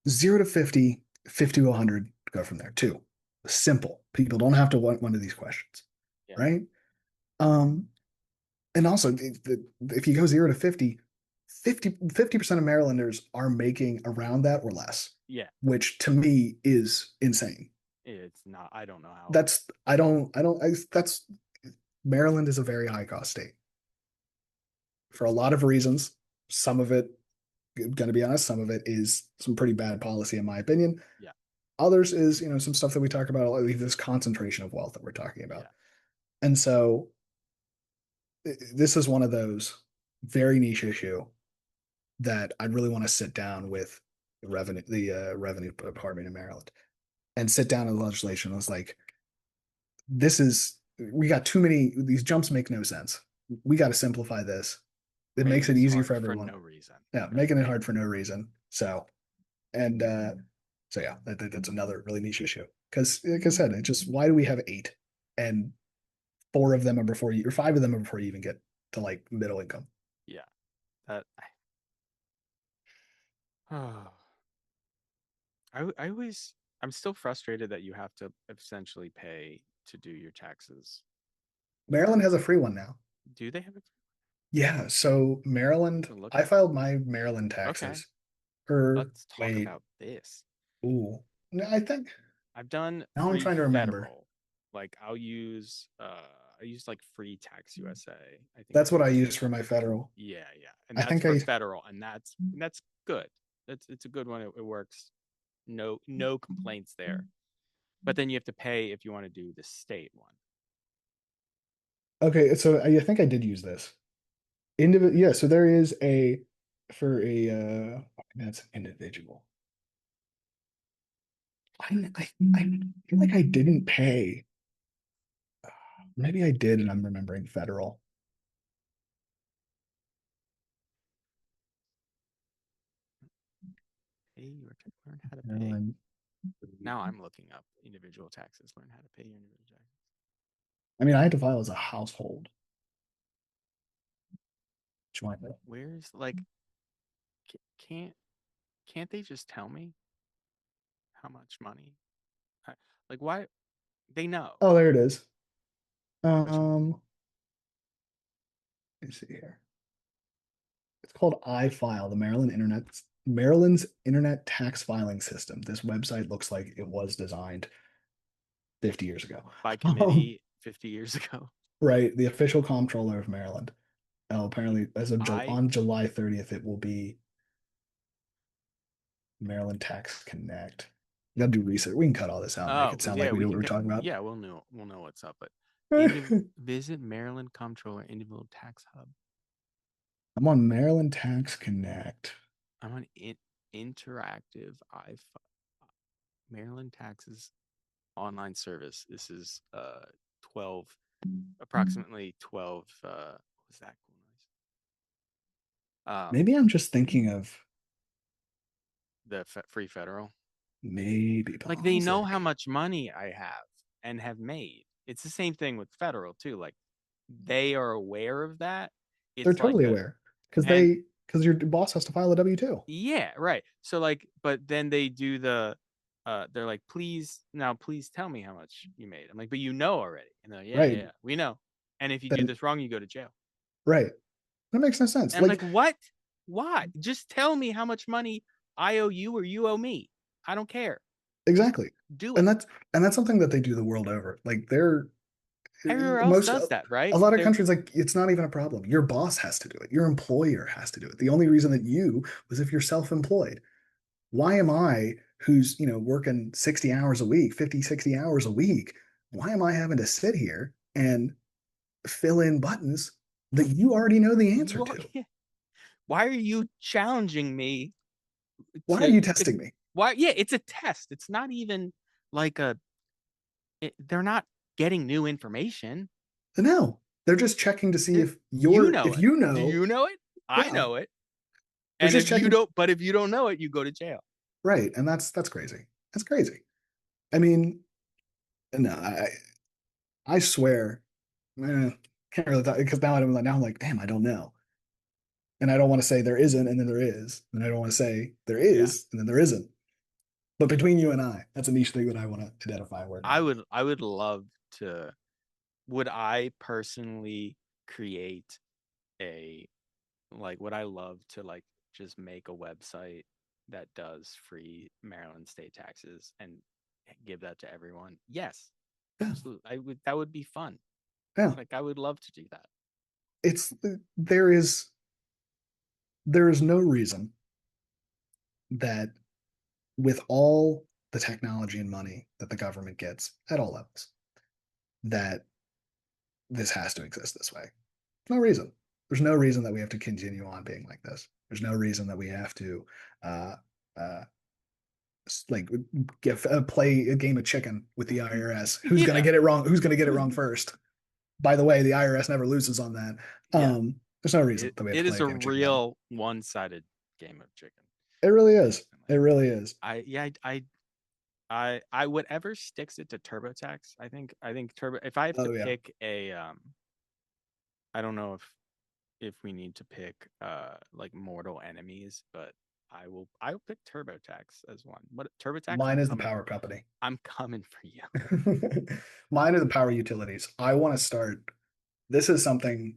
0 to 50, 50 to 100, go from there. Two, simple. People don't have to want one of these questions, Yeah. right? Um, and also, if you go 0 to 50, 50% of Marylanders are making around that or less, Yeah, which to me is insane. it's not. I don't know how. That's that's Maryland is a very high cost state for a lot of reasons. Some of it, going to be honest, some of it is some pretty bad policy in my opinion. Yeah, Others is, some stuff that we talk about, like this concentration of wealth that we're talking about. yeah, And so this is one of those very niche issue that I'd really want to sit down with the revenue department in Maryland and sit down in the legislation. I was like, this is we got too many. These jumps make no sense. We got to simplify this. It makes making it this easier for hard for everyone. no reason. Yeah, Really, making it make hard for no reason. And so yeah, that's another really niche issue. Because like I said, it just why do we have eight and four of them are before you, or five of them are before you even get to like middle income. yeah. That I, I always I'm still frustrated that you have to essentially pay to do your taxes. Maryland has a free one now. Do they have a Yeah, so Maryland, to look I at? filed my Maryland Okay, taxes. Or let's talk wait, about this. ooh, no, I think I've done now I'm free trying to remember. federal. Like I use like free tax USA. I think That's is what what I it's use called. for my federal. Yeah, yeah. And I that's think for I federal and that's good. It's a good one. It works. No complaints there. But then you have to pay if you want to do the state one. okay. So I think I did use this. Yeah. So there is a for a that's an individual. I feel like I didn't pay. Maybe I did, and I'm remembering federal. Learn how to pay. Maryland. Now I'm looking up individual taxes. Learn how to pay your individual taxes. I mean, I had to file as a household joint. Where's like can't can't they just tell me how much money? I, like why they know Oh, there it is. which one? Let me see here. It's called iFile, the Maryland's Internet Tax Filing System. This website looks like it was designed 50 years ago. By Um, committee 50 years ago. right, the official comptroller of Maryland. Oh, apparently, as of I on July 30th, it will be Maryland Tax Connect. You gotta do research. We can cut all this out and make oh it sound yeah like we we knew what can we were get talking about. yeah we'll know what's up. But I'm visit Maryland Comptroller Individual Tax Hub. on Maryland Tax Connect. I'm on interactive I Maryland Taxes online service. This is 12 approximately 12 what was that cool noise? Maybe I'm just thinking of The free federal. maybe, but Like let me they see. know how much money I have and have made. It's the same thing with federal too. Like they are aware of that. They're It's like totally a aware because and your boss has to file a W-2. yeah, right. So like but then they do the they're like please tell me how much you made. I'm like but you know already. And they're like Right. yeah, we know. And if you do Then this wrong, you go to jail. right. That makes no sense. And I'm Like like, what? Why? Just tell me how much money I owe you or you owe me. I don't care. Just exactly. do And it. that's something that they do the world over. Like they're Everywhere else most does that, a right? lot of They're countries like it's not even a problem. Your boss has to do it. Your employer has to do it. The only reason that you was if you're self-employed. Why am I who's, working 60 hours a week, 50, 60 hours a week? Why am I having to sit here and fill in buttons that you already know the answer you. to? Why are you challenging me Why are to you to testing me? why? Yeah, it's a test. It's not even like they're not getting new information. No, they're just checking to see They're, you know if it. you Do know, you know it? I yeah, know it. they're And just if you checking, don't, but if you don't know it, you go to jail. right? And that's crazy. That's crazy. I mean, no, I swear, can't really talk because now I'm like, damn, I don't know, and I don't want to say there isn't, and then there is, and I don't want to say there Yeah. is, and then there isn't. But between you and I, that's a niche thing that I want to identify where I no. would I would love to would I personally create a like would I love to like just make a website that does free Maryland state taxes and give that to everyone? Yes, Yeah, absolutely. I would that would be fun. yeah. Like I would love to do that. It's there is no reason that with all the technology and money that the government gets at all levels, that this has to exist this way. No reason. There's no reason that we have to continue on being like this. There's no reason that we have to uh, uh, like play a game of chicken with the IRS. Who's going to Yeah. get it wrong? Who's going to get it wrong first? By the way, the IRS never loses on that. Yeah. There's no reason It that we have to it play is a a game of chicken game. real one-sided game of chicken. It really is. It Definitely. really is. I yeah, I whatever sticks it to TurboTax. I think Turbo if I have to Oh yeah. pick a I don't know if we need to pick like mortal enemies, but I'll pick TurboTax as one. What TurboTax? Mine is the power company. I'm coming for you. Mine are the power utilities. I want to start. This is something.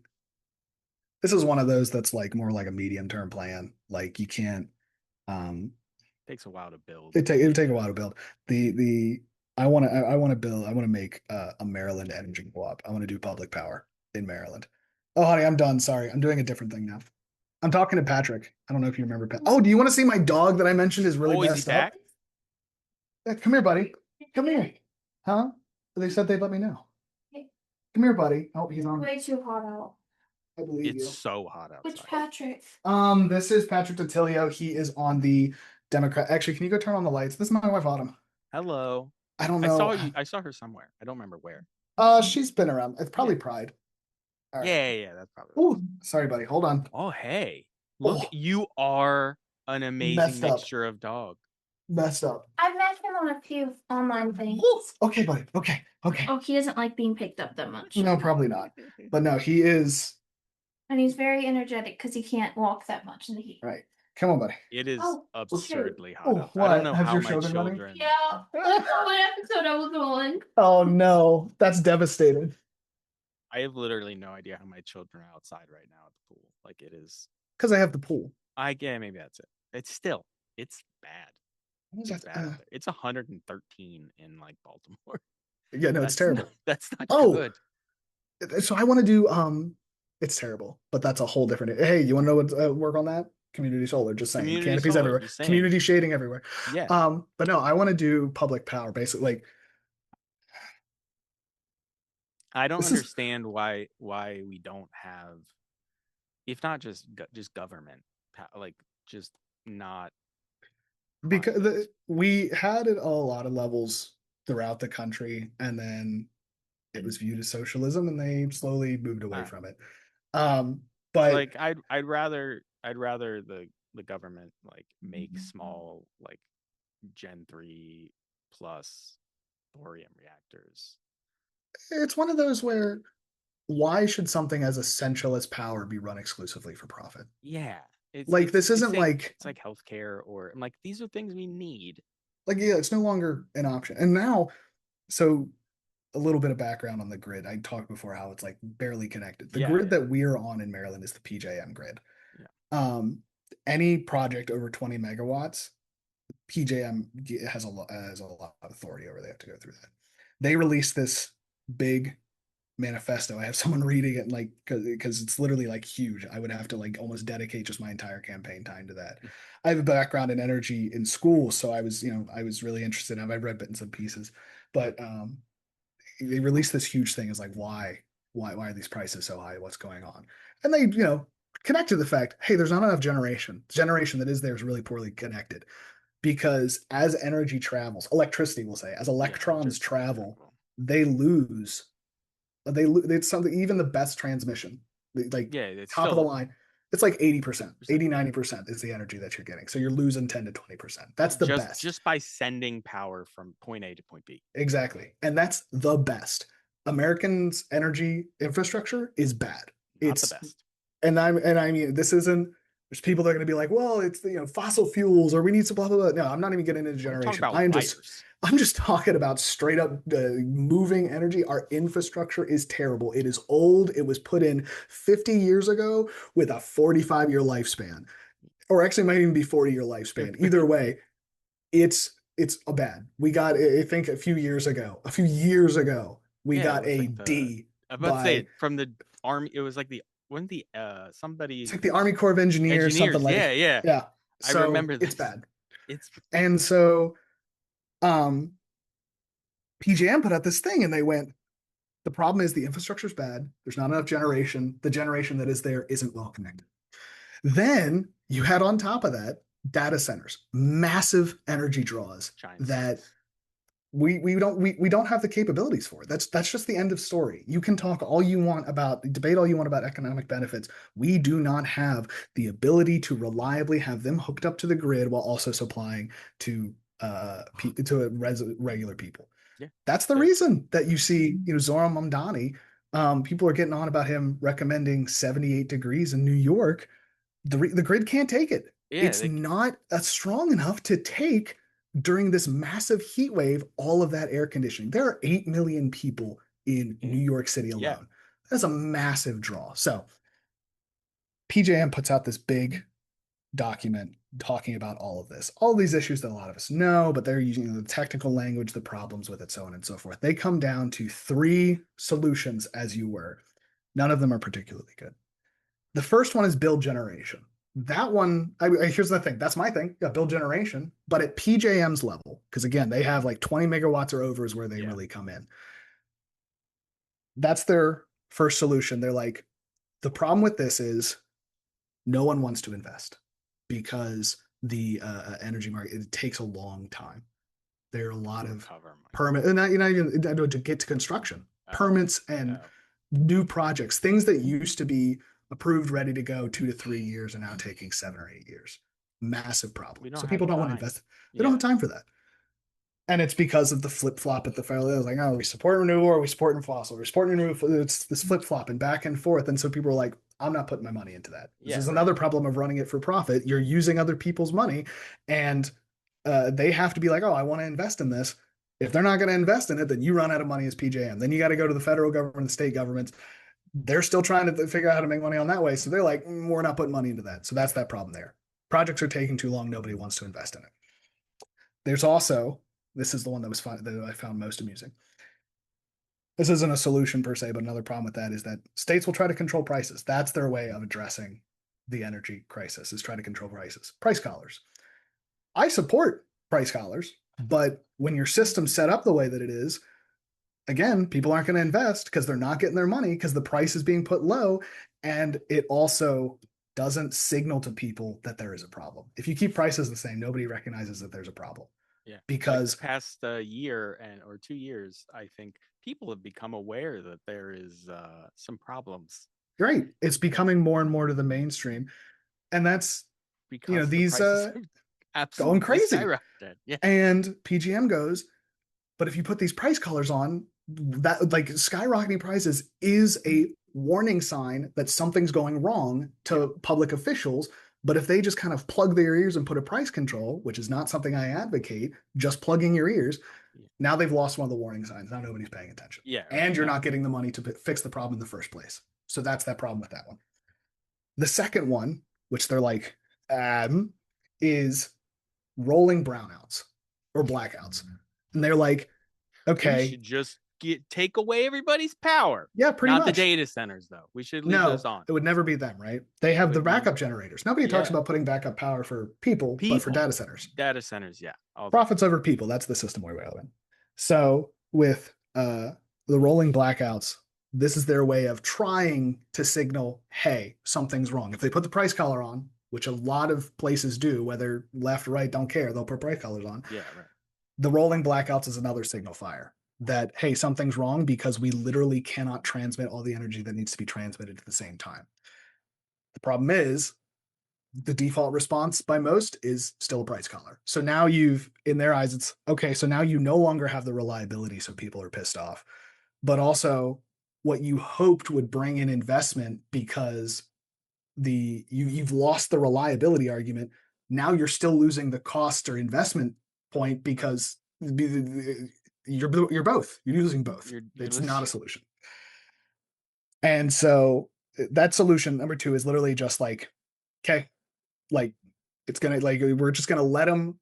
This is one of those that's like more like a medium term plan. Like you can't. Um, Takes a while to build. it'd take a Yeah. while to build. The I want to build. I want to make a Maryland energy co-op. I want to do public power in Maryland. Oh, honey, I'm done. Sorry, I'm doing a different thing now. I'm talking to Patrick. I don't know if you remember. Oh, do you want to see my dog that I mentioned is really Oh, is he messed up? back? Yeah, come here, buddy. Come here. Huh? They said they'd let me know. Come here, buddy. Oh, he's on. Way too hot out. I believe It's you. so hot Which outside. Patrick? This is Patrick Totilio. He is on the Democrat. Actually, can you go turn on the lights? This is my wife, Autumn. Hello. I don't I saw know. you. I saw her somewhere. I don't remember where. She's been around. It's Yeah. probably Pride. All right. Yeah. That's probably what it Oh, was. sorry, buddy. Hold on. Oh, hey. Look, Oh, you are an amazing messed up. mixture of dog. Messed up. I've met him on a few online things. Okay, buddy. Okay. Okay. Oh, he doesn't like being picked up that much. No, probably not. But no, he is. And he's very energetic because he can't walk that much in the heat. Right. Come on, buddy. It is Oh, absurdly hot Oh, outside. I don't what? know Has how your my children running? children. Yeah. What episode I was on? Oh no, that's devastating. I have literally no idea how my children are outside right now at the pool. Like it is. Because I have the pool. Yeah, maybe that's it. It's bad. What was It's that? bad out there. It's 113 in like Baltimore. Yeah, no, it's terrible. That's not Oh, good. so I want to do it's terrible, but that's a whole different. Hey, you want to know what work on that? Community solar, just saying. Community Canopies solar, everywhere. just saying. Community shading everywhere. Yeah. But no, I want to do public power, basically. Like I don't this is understand why we don't have, if not just government, like just not because private. we had it at a lot of levels throughout the country, and then it was viewed as socialism, and they slowly moved away Uh, from it. But like I'd rather the government like make small like Gen 3 plus thorium reactors. it's one of those where why should something as essential as power be run exclusively for profit? Yeah. It's Like it's this it's isn't like like it's like healthcare or I'm like these are things we need. yeah, it's no longer an option. And now, so a little bit of background on the grid. I talked before how it's like barely connected. The Yeah, grid yeah, that we're on in Maryland is the PJM grid. yeah. Um, any project over 20 megawatts, PJM has a lot of authority over. They have to go through that. They released this big manifesto. I have someone reading it like because it's literally like huge. I would have to like almost dedicate just my entire campaign time to that. I have a background in energy in school, so I was really interested in it. I've read bits and pieces, but they released this huge thing is like why are these prices so high? What's going on? And they connect to the fact, hey, there's not enough generation. The generation that is there is really poorly connected because as energy travels, electricity will say, as Yeah, electrons electricity in travel, general. they lose. It's something even the best transmission, like Yeah, it's top of the still line, it's like 80%, percent. 80, Yeah. 90% is the energy that you're getting. So you're losing 10 to 20%. That's the Just best. just by sending power from point A to point B. Exactly. And that's the best. Americans' energy infrastructure is bad. Not the It's best. and I mean this isn't There's people that are going to be like, well, it's the fossil fuels or we need to blah blah blah. No, I'm not even getting into I'm talking generation. about wires. I'm just talking about straight up moving energy. Our infrastructure is terrible. It is old. It was put in 50 years ago with a 45-year lifespan, or actually might even be 40-year lifespan. Either way, it's a bad. We got, I think, a few years ago, we Yeah, it got was a like D I'm about to say by it from the army. It was like the when the it's somebody like the Army Corps of Engineers, something engineers. like Yeah, yeah. yeah. I So remember it's this. bad. It's And so um PJM put out this thing and they went, the problem is the infrastructure is bad. There's not enough generation. The generation that is there isn't well connected. Then you had on top of that data centers, massive energy draws China. that we don't have the capabilities for. That's just the end of story. You can talk all you want about, debate all you want about economic benefits. We do not have the ability to reliably have them hooked up to the grid while also supplying to regular people. Yeah. That's the That- reason that you see, Zoran Mamdani. People are getting on about him recommending 78 degrees in New York. The grid can't take it. yeah. It's not strong enough to take during this massive heat wave all of that air conditioning. There are 8 million people in New York City alone. Yeah. That's a massive draw. So PJM puts out this big document talking about all of this, all of these issues that a lot of us know, but they're using the technical language, the problems with it, so on and so forth. They come down to 3 solutions, as you were. None of them are particularly good. The first one is build generation. That one, here's the thing. That's my thing. Yeah, build generation, but at PJM's level, because again, they have like 20 megawatts or over is where they really come in. That's their first solution. They're like, the problem with this is no one wants to invest because the energy market, it takes a long time. There are a lot of permit, and not even to get to construction, permits and new projects, things that used to be approved, ready to go 2 to 3 years, are now taking 7 or 8 years. Massive problem. So people don't want to invest. They don't have time for that. And it's because of the flip flop at the federal level. Like, oh, we support renewable or we support fossil. We're supporting renewable. It's this flip flop and back and forth. And so people are like, I'm not putting my money into that. This is another problem of running it for profit. You're using other people's money, and they have to be like, oh, I want to invest in this. If they're not going to invest in it, then you run out of money as PJM. Then you got to go to the federal government, the state governments. They're still trying to figure out how to make money on that way. So they're like, we're not putting money into that. So that's that problem there. Projects are taking too long. Nobody wants to invest in it. There's also, this is the one that was fun, that I found most amusing. This isn't a solution per se, but another problem with that is that states will try to control prices. That's their way of addressing the energy crisis, is try to control prices. Price collars. I support price collars, but when your system's set up the way that it is, again, people aren't going to invest because they're not getting their money because the price is being put low. And it also doesn't signal to people that there is a problem. If you keep prices the same, nobody recognizes that there's a problem. Yeah. Because like the past year or 2 years, I think people have become aware that there is some problems. Right. It's becoming more and more to the mainstream. And that's, because these going crazy. Yeah. And PGM goes, but if you put these price collars on, that like skyrocketing prices is a warning sign that something's going wrong to public officials. But if they just kind of plug their ears and put a price control, which is not something I advocate, just plugging your ears, now they've lost one of the warning signs. Now nobody's paying attention. Yeah. Right. And you're not getting the money to fix the problem in the first place. So that's that problem with that one. The second one, which they're like, is rolling brownouts or blackouts. And they're like, okay, we should just take away everybody's power. Yeah, pretty much. Not the data centers, though. We should leave those on. It would never be them, right? They have the backup generators. Nobody talks about putting backup power for people, but for data centers. Data centers, yeah. Profits over people. That's the system we live in. So with the rolling blackouts, this is their way of trying to signal, hey, something's wrong. If they put the price collar on, which a lot of places do, whether left or right, don't care, they'll put price collars on. Yeah, right. The rolling blackouts is another signal fire that, hey, something's wrong because we literally cannot transmit all the energy that needs to be transmitted at the same time. The problem is the default response by most is still a price collar. So now in their eyes, it's okay. So now you no longer have the reliability. So people are pissed off, but also what you hoped would bring in investment because you've lost the reliability argument. Now you're still losing the cost or investment point because you're both. You're using both. You're It's not a losing. solution. And so that solution number two is literally just like, okay, like it's gonna like we're just gonna let them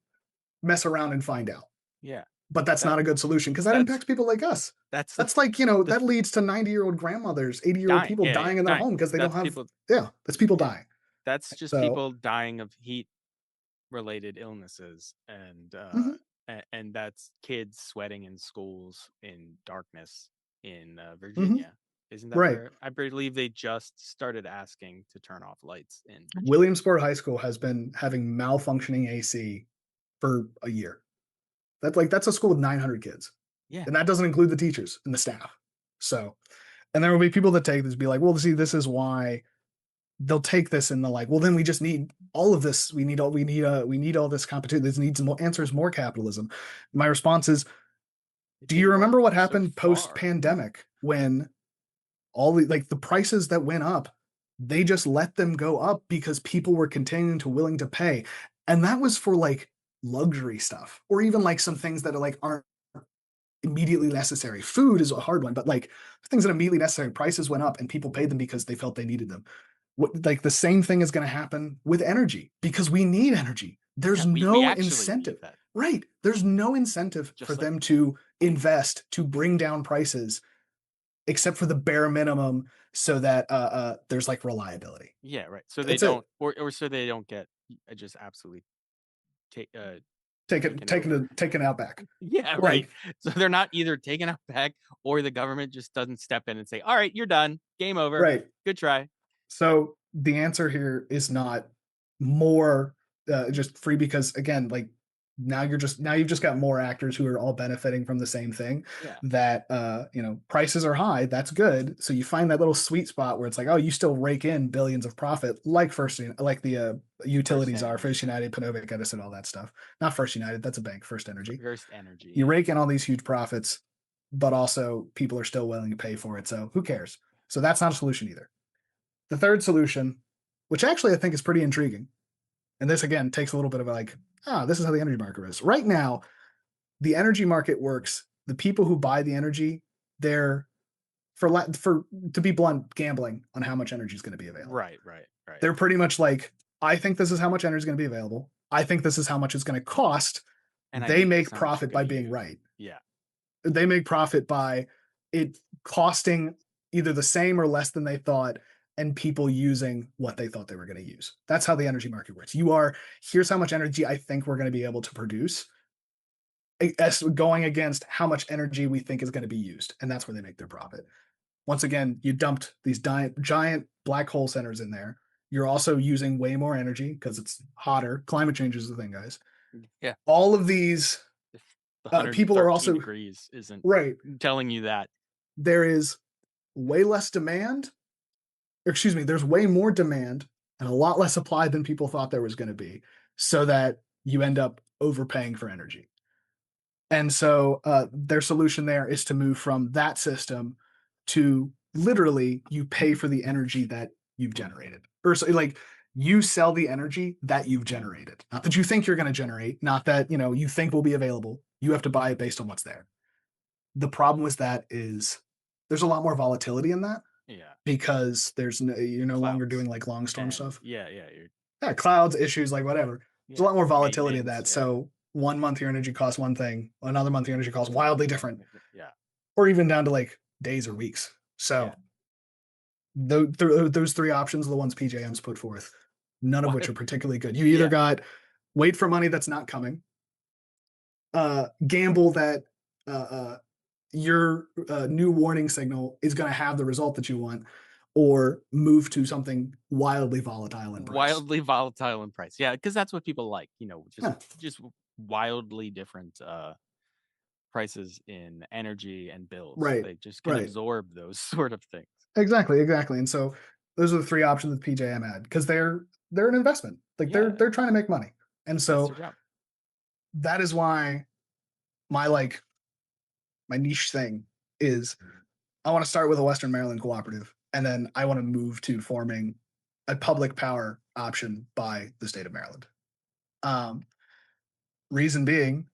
mess around and find out. Yeah, But that's that not a good solution because that that's impacts people like us. that's the That's like, you know, the that leads to 90-year-old grandmothers, 80-year-old dying. people Yeah, yeah, dying in their dying. home because they don't That's have, people. yeah, that's people Yeah, dying. that's just So, people dying of heat related illnesses, mhm, and that's kids sweating in schools in darkness in mhm, Virginia. Isn't that right. where I believe they just started asking to turn off lights in Virginia? Williamsport High School has been having malfunctioning AC for a year. That's a school with 900 kids. Yeah, And that doesn't include the teachers and the staff. So, and there will be people that take this be like, well, see, this is why they'll take this and they're like, well, then we just need all of this. We need all this competition. This needs more answers, more capitalism. My response is, it do you didn't remember work what so happened post far. pandemic when all the prices that went up, they just let them go up because people were continuing to willing to pay. And that was for like luxury stuff or even like some things that are like aren't immediately necessary. Food is a hard one, but like things that are immediately necessary, prices went up and people paid them because they felt they needed them. Like the same thing is going to happen with energy because we need energy. Yeah, There's we no actually need incentive, that, right? There's no incentive for just like them to invest to bring down prices except for the bare minimum so that there's like reliability. yeah, right. So they That's it. don't, or so they don't get just absolutely take Take it, taken over. take it out back. Yeah, right. Like, So they're not either taken out back or the government just doesn't step in and say, "All right, you're done. Game over. right. Good try." So the answer here is not more just free because again, like now you've just got more actors who are all benefiting from the same thing. Yeah. That you know prices are high. That's good. So you find that little sweet spot where it's like, oh, you still rake in billions of profit, like like the First utilities are Energy. First United, Panovic, Edison, all that stuff. Not First United. That's a bank. First Energy. First Energy. You Yeah. rake in all these huge profits, but also people are still willing to pay for it. So who cares? So that's not a solution either. The third solution, which actually I think is pretty intriguing, and this again takes a little bit of like, this is how the energy market is. Right now, the energy market works. The people who buy the energy, they're for to be blunt, gambling on how much energy is going to be available. Right, right, right. They're pretty much like, I think this is how much energy is going to be available. I think this is how much it's going to cost. And I They think that's make how much you're profit by gonna being use. right. Yeah. They make profit by it costing either the same or less than they thought and people using what they thought they were going to use. That's how the energy market works. Here's how much energy I think we're going to be able to produce as going against how much energy we think is going to be used. And that's where they make their profit. Once again, you dumped these giant black hole centers in there. You're also using way more energy because it's hotter. Climate change is the thing, guys. Yeah. All of these If the people are 113 also degrees isn't right. telling you that. There is way less demand, or excuse me, there's way more demand and a lot less supply than people thought there was going to be, so that you end up overpaying for energy. And so their solution there is to move from that system to literally you pay for the energy that you've generated. Or so, like you sell the energy that you've generated. Not that you think you're going to generate, not that, you think will be available. You have to buy it based on what's there. The problem with that is there's a lot more volatility in that Yeah. because you're no longer doing Clouds. like long storm And stuff. yeah, yeah, you're Yeah, clouds, issues, like whatever. There's a yeah. lot more volatility in Maintenance. that. Yeah. So one month your energy costs one thing, another month your energy costs wildly different, Yeah. or even down to like days or weeks. Yeah. So those three options are the ones PJM's put forth, none of What? which are particularly good. You either Yeah. got wait for money that's not coming, gamble that your new warning signal is going to have the result that you want, or move to something wildly volatile in price. Wildly volatile in price. Yeah, because that's what people like, Yeah, just wildly different prices in energy and bills. right, They just can right. absorb those sort of things. Exactly, exactly. And so those are the three options that PJM had because they're an investment. Like Yeah, they're trying to make money. And that's so their job. that is why my like my niche thing is I want to start with a Western Maryland cooperative and then I want to move to forming a public power option by the state of Maryland. Um, reason being,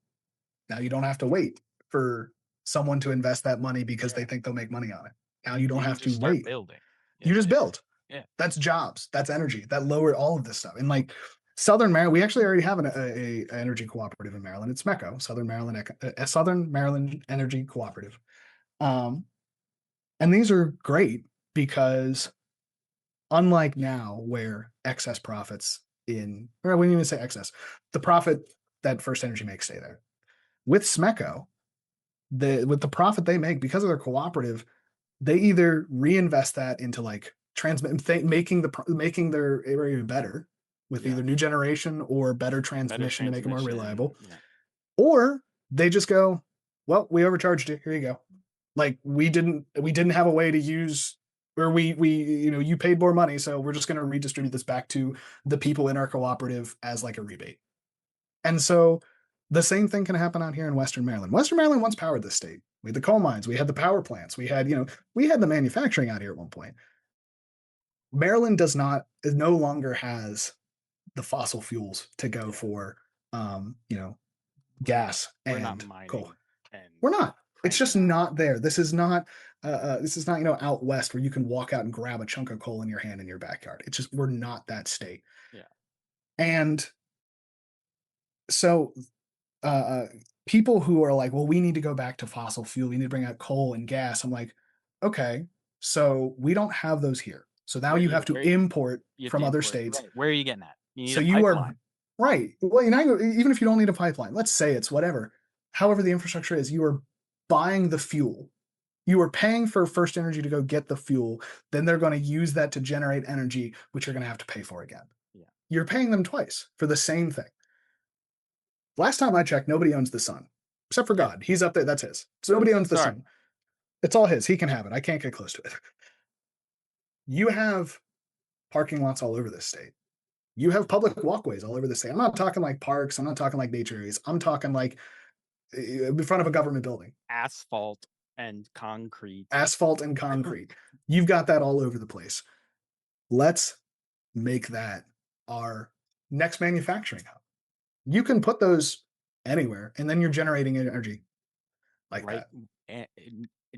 now you don't have to wait for someone to invest that money because they Yeah. think they'll make money on it. Now you don't can have to just start wait. building. You just build. Yeah. That's jobs. That's energy. That lowered all of this stuff. And like Southern Maryland, we actually already have a energy cooperative in Maryland. It's MECO, Southern Maryland Energy Cooperative. And these are great because unlike now where excess profits or I wouldn't even say excess, the profit that First Energy makes stay there. With SMECO, with the profit they make because of their cooperative, they either reinvest that into like making their area better with either new generation or better transmission to make it more reliable, or they just go, well, we overcharged you. Here you go. Like we didn't have a way to use, or you paid more money, so we're just going to redistribute this back to the people in our cooperative as like a rebate. And so the same thing can happen out here in Western Maryland. Western Maryland once powered this state. We had the coal mines, we had the power plants, we had the manufacturing out here at one point. Maryland no longer has the fossil fuels to go for gas We're not and mining coal. and We're not. It's just cranking out. not there. This is not out west where you can walk out and grab a chunk of coal in your hand in your backyard. It's just we're not that state. Yeah. And so people who are like, well, we need to go back to fossil fuel. We need to bring out coal and gas. I'm like, okay, so we don't have those here. So now you have to import from other states. Right. Where are you getting at? You need So a you pipeline. are right. Well, even if you don't need a pipeline, let's say it's whatever. However, the infrastructure is, you are buying the fuel. You are paying for First Energy to go get the fuel. Then they're going to use that to generate energy, which you're going to have to pay for again. Yeah. You're paying them twice for the same thing. Last time I checked, nobody owns the sun except for God. He's up there. That's his. So nobody owns the sun. It's all his. He can have it. I can't get close to it. You have parking lots all over this state. You have public walkways all over the state. I'm not talking like parks. I'm not talking like nature areas. I'm talking like in front of a government building. Asphalt and concrete. You've got that all over the place. Let's make that our next manufacturing hub. You can put those anywhere, and then you're generating energy like that.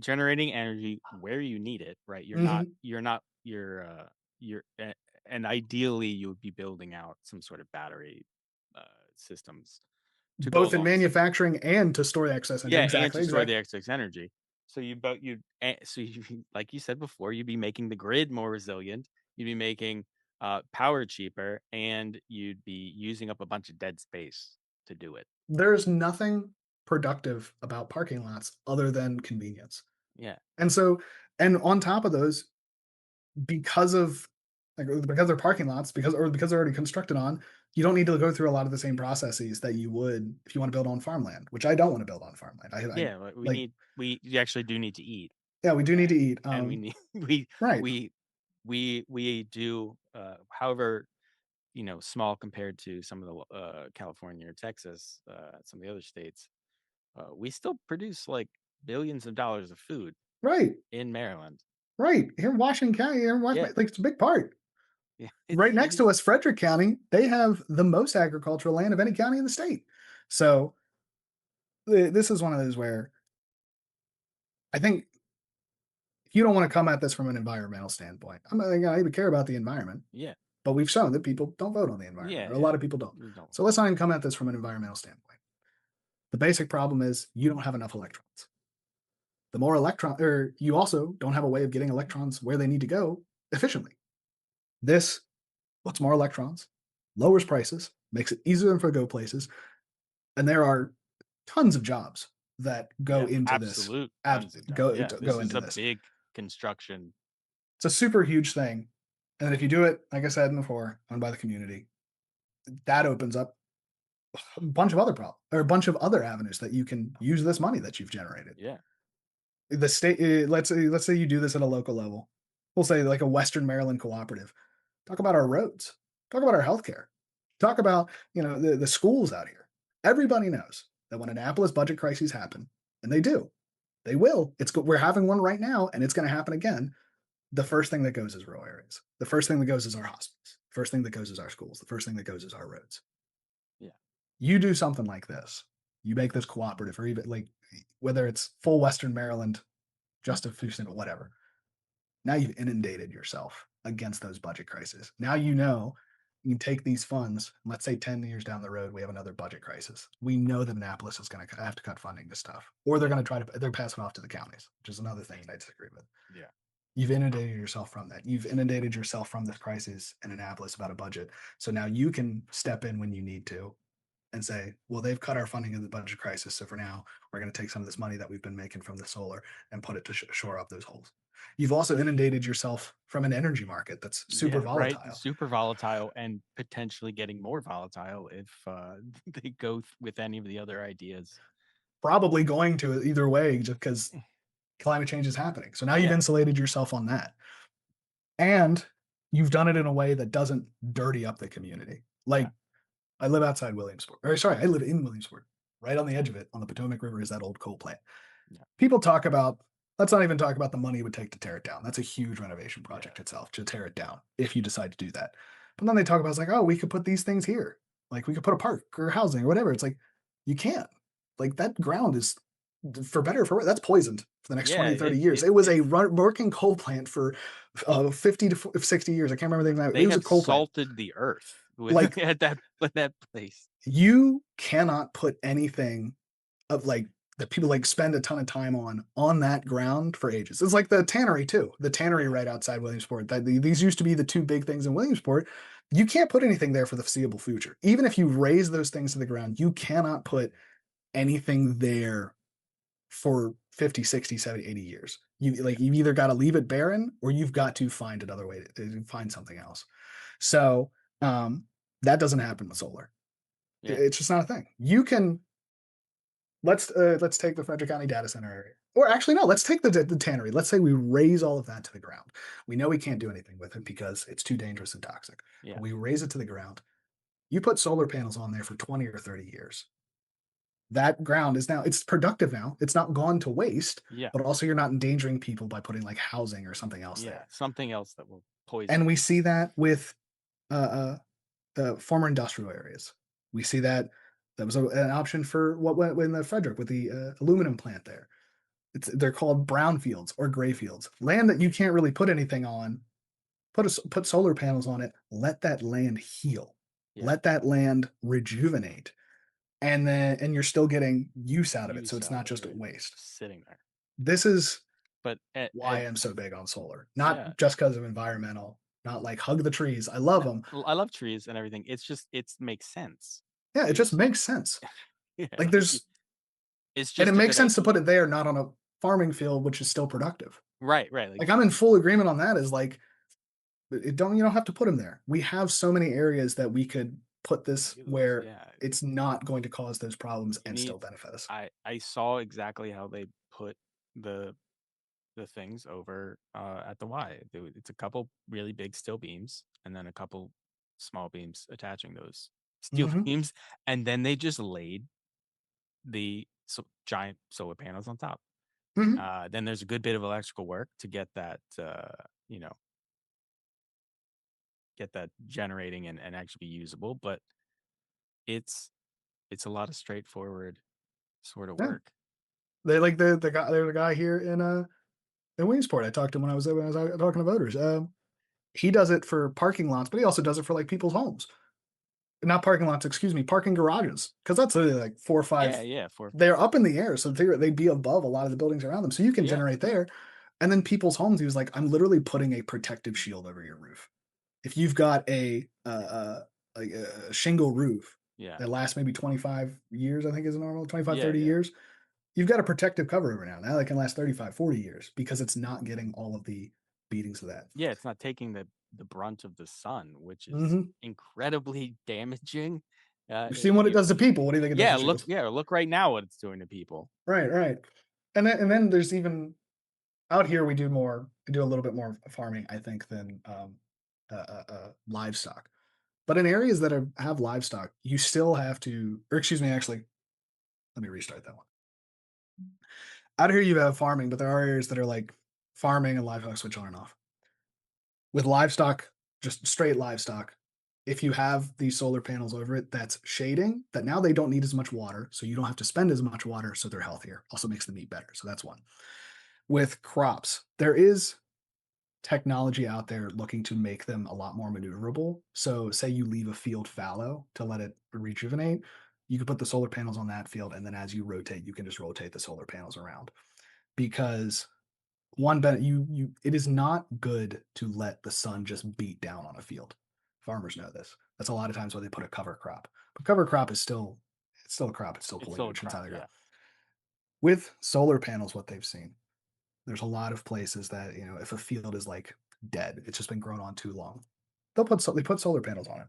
Generating energy where you need it, right? And ideally you would be building out some sort of battery systems to both in manufacturing and to store the excess energy. Yeah, exactly. And to store the excess energy. So like you said before, you'd be making the grid more resilient. You'd be making power cheaper, and you'd be using up a bunch of dead space to do it. There's nothing productive about parking lots other than convenience. Yeah. And and on top of those, because they're parking lots, because they're already constructed on, you don't need to go through a lot of the same processes that you would if you want to build on farmland, which I don't want to build on farmland. We actually do need to eat. Yeah, we do need to eat. And we do, however, small compared to some of the California or Texas, some of the other states, we still produce like billions of dollars of food. Right. In Maryland. Right. Here in Washington County, like it's a big part. Yeah. Right next to us, Frederick County, they have the most agricultural land of any county in the state. So this is one of those where I think you don't want to come at this from an environmental standpoint. I'm not going to even care about the environment. Yeah. But we've shown that people don't vote on the environment. Yeah. Or a lot of people don't. So let's not even come at this from an environmental standpoint. The basic problem is you don't have enough electrons. The more you also don't have a way of getting electrons where they need to go efficiently. This puts more electrons, lowers prices, makes it easier for go places, and there are tons of jobs that go into this. Go into this. Big construction. It's a super huge thing, and if you do it, like I said before, owned by the community, that opens up a bunch of other avenues that you can use this money that you've generated. Yeah. The state, let's say you do this at a local level. We'll say like a Western Maryland cooperative. Talk about our roads. Talk about our healthcare. Talk about the schools out here. Everybody knows that when Annapolis budget crises happen, and they will. We're having one right now, and it's going to happen again. the first thing that goes is rural areas. The first thing that goes is our hospitals. First thing that goes is our schools. The first thing that goes is our roads. Yeah. You do something like this. You make this cooperative, or even like whether it's full Western Maryland, just a few simple, whatever. Now you've inundated yourself against those budget crises. Now you know you can take these funds. Let's say 10 years down the road, we have another budget crisis. We know that Annapolis is going to have to cut funding to stuff, or they're Yeah. going to try to they're passing off to the counties, which is another thing that I disagree with. Yeah. You've inundated yourself from that. You've inundated yourself from this crisis in Annapolis about a budget. So now you can step in when you need to and say, well, they've cut our funding in the budget crisis. So for now, we're going to take some of this money that we've been making from the solar and put it to shore up those holes. You've also inundated yourself from an energy market that's super Yeah, right. volatile, Super volatile and potentially getting more volatile if they go with any of the other ideas. probably going to either way just because climate change is happening. So now you've Yeah. insulated yourself on that. And you've done it in a way that doesn't dirty up the community. Yeah. Like I live outside Williamsport. Or sorry, I live in Williamsport. Right on the edge of it, on the Potomac River, is that old coal plant. Yeah. People talk about, let's not even talk about the money it would take to tear it down. That's a huge renovation project Yeah. itself to tear it down if you decide to do that. But then they talk about it's like, oh, we could put these things here. Like we could put a park or housing or whatever. It's like, you can't. Like that ground is for better or for worse, that's poisoned for the next Yeah. 20, 30 years. It was a working coal plant for 50 to 60 years. I can't remember the exact. They It was a have coal plant. salted the earth with Like at that place. you cannot put anything of like that people like spend a ton of time on that ground for ages. It's like the tannery too. The tannery Yeah. right outside Williamsport. These used to be the two big things in Williamsport. You can't put anything there for the foreseeable future. Even if you raise those things to the ground, you cannot put anything there for 50, 60, 70, 80 years. You've either got to leave it barren or you've got to find another way to find something else. So that doesn't happen with solar. Yeah. It's just not a thing. You can let's take the Frederick County data center area. Or actually, no, let's take the tannery. Let's say we raise all of that to the ground. We know we can't do anything with it because it's too dangerous and toxic. Yeah. But we raise it to the ground. You put solar panels on there for 20 or 30 years. That ground is now it's productive now. It's not gone to waste, Yeah. but also you're not endangering people by putting like housing or something else Yeah. there. Something else that will poison. And we see that with the former industrial areas. We see that that was an option for what went in the Frederick with the aluminum plant there. They're called brownfields or gray fields, land that you can't really put anything on. Put solar panels on it. Let that land heal. Yeah. Let that land rejuvenate, and you're still getting use out of it. So Use it's out not of just a it, waste. sitting there. This is But why I'm so big on solar. yeah. Not just because of environmental. Not like hug the trees. I love them. I love trees and everything. It's just it makes sense. Yeah, it just It's makes sense. yeah, Like there's it's and it just a makes good sense to put idea. it there, not on a farming field, which is still productive. Right. Like Like I'm in full agreement on that. Is like you don't have to put them there. We have so many areas that we could put this where yeah. it's not going to cause those problems You and need still benefit us. I saw exactly how they put the things over at the Y. It's a couple really big steel beams and then a couple small beams attaching those steel Mhm, beams, and then they just laid the giant solar panels on top. mhm. Then there's a good bit of electrical work to get that you know get that generating and actually be usable, but it's a lot of straightforward sort of Yeah, work. they like the guy. There's a guy here in Williamsport. I talked to him when I was out talking to voters. He does it for parking lots, but he also does it for like people's homes. Not parking lots, excuse me, parking garages. Because that's literally like 4 or Yeah, 5. yeah, for They're up in the air, so they'd be above a lot of the buildings around them. So you can yeah, generate there. And then people's homes, he was like, I'm literally putting a protective shield over your roof. If you've got like a shingle roof yeah, that lasts maybe 25 years, I think is normal, 25, yeah, 30 yeah. years, you've got a protective cover over now. Now that can last 35, 40 years because it's not getting all of the beatings of that. Yeah, it's not taking the brunt of the sun, which is Hmm. incredibly damaging. You've seen what it does to people. What do you think it does Yeah, to trees? look right now what it's doing to people. Right, right. And then there's even out here we do a little bit more farming, I think, than livestock. But in areas that have livestock, you still have to, or excuse me, actually, let me restart that one. Out here you have farming, but there are areas that are like farming and livestock switch on and off. with livestock, just straight livestock, if you have these solar panels over it, that's shading that now they don't need as much water. So you don't have to spend as much water. So they're healthier. Also makes the meat better. So that's one. With crops, there is technology out there looking to make them a lot more maneuverable. So, say you leave a field fallow to let it rejuvenate, you could put the solar panels on that field, and then as you rotate, you can just rotate the solar panels around. Because it is not good to let the sun just beat down on a field. Farmers know this. That's a lot of times why they put a cover crop. But cover crop is still it's still a crop. It's still It's still a foliage inside crop, the ground. yeah. With solar panels, what they've seen, there's a lot of places that if a field is like dead, it's just been grown on too long. They put solar panels on it.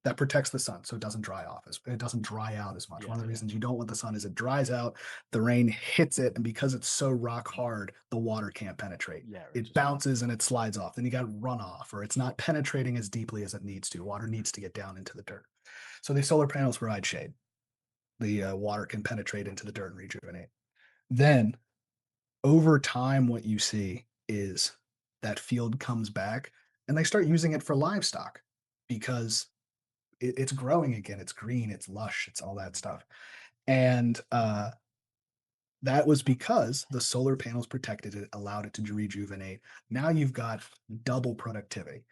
That protects the sun, so it doesn't it doesn't dry out as much. Yeah, One of the yeah. reasons you don't want the sun is it dries out, the rain hits it, and because it's so rock hard, the water can't penetrate. Yeah, It bounces and it slides off. Then you got runoff, or it's not penetrating as deeply as it needs to. Water needs to get down into the dirt. So these solar panels provide shade. The water can penetrate into the dirt and rejuvenate. Then over time, what you see is that field comes back and they start using it for livestock because it's growing again. It's green, it's lush, it's all that stuff. And that was because the solar panels protected it, allowed it to rejuvenate. Now you've got double productivity.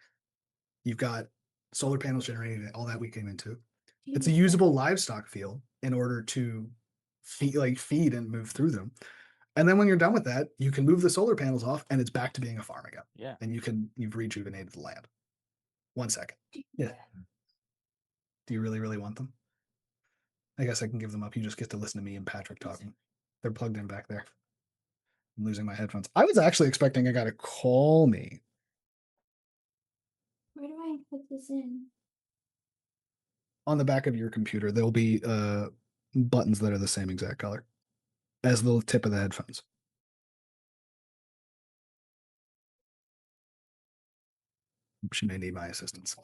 You've got solar panels generating all that we came into. It's a usable livestock field in order to feed and move through them. And then when you're done with that, you can move the solar panels off and it's back to being a farm again. Yeah. And you've rejuvenated the land. 1 second. Yeah. Do you really, really want them? I guess I can give them up. You just get to listen to me and Patrick talking. They're plugged in back there. I'm losing my headphones. I was actually expecting a guy to call me. Where do I put this in? On the back of your computer, there'll be buttons that are the same exact color as the tip of the headphones. She may need my assistance.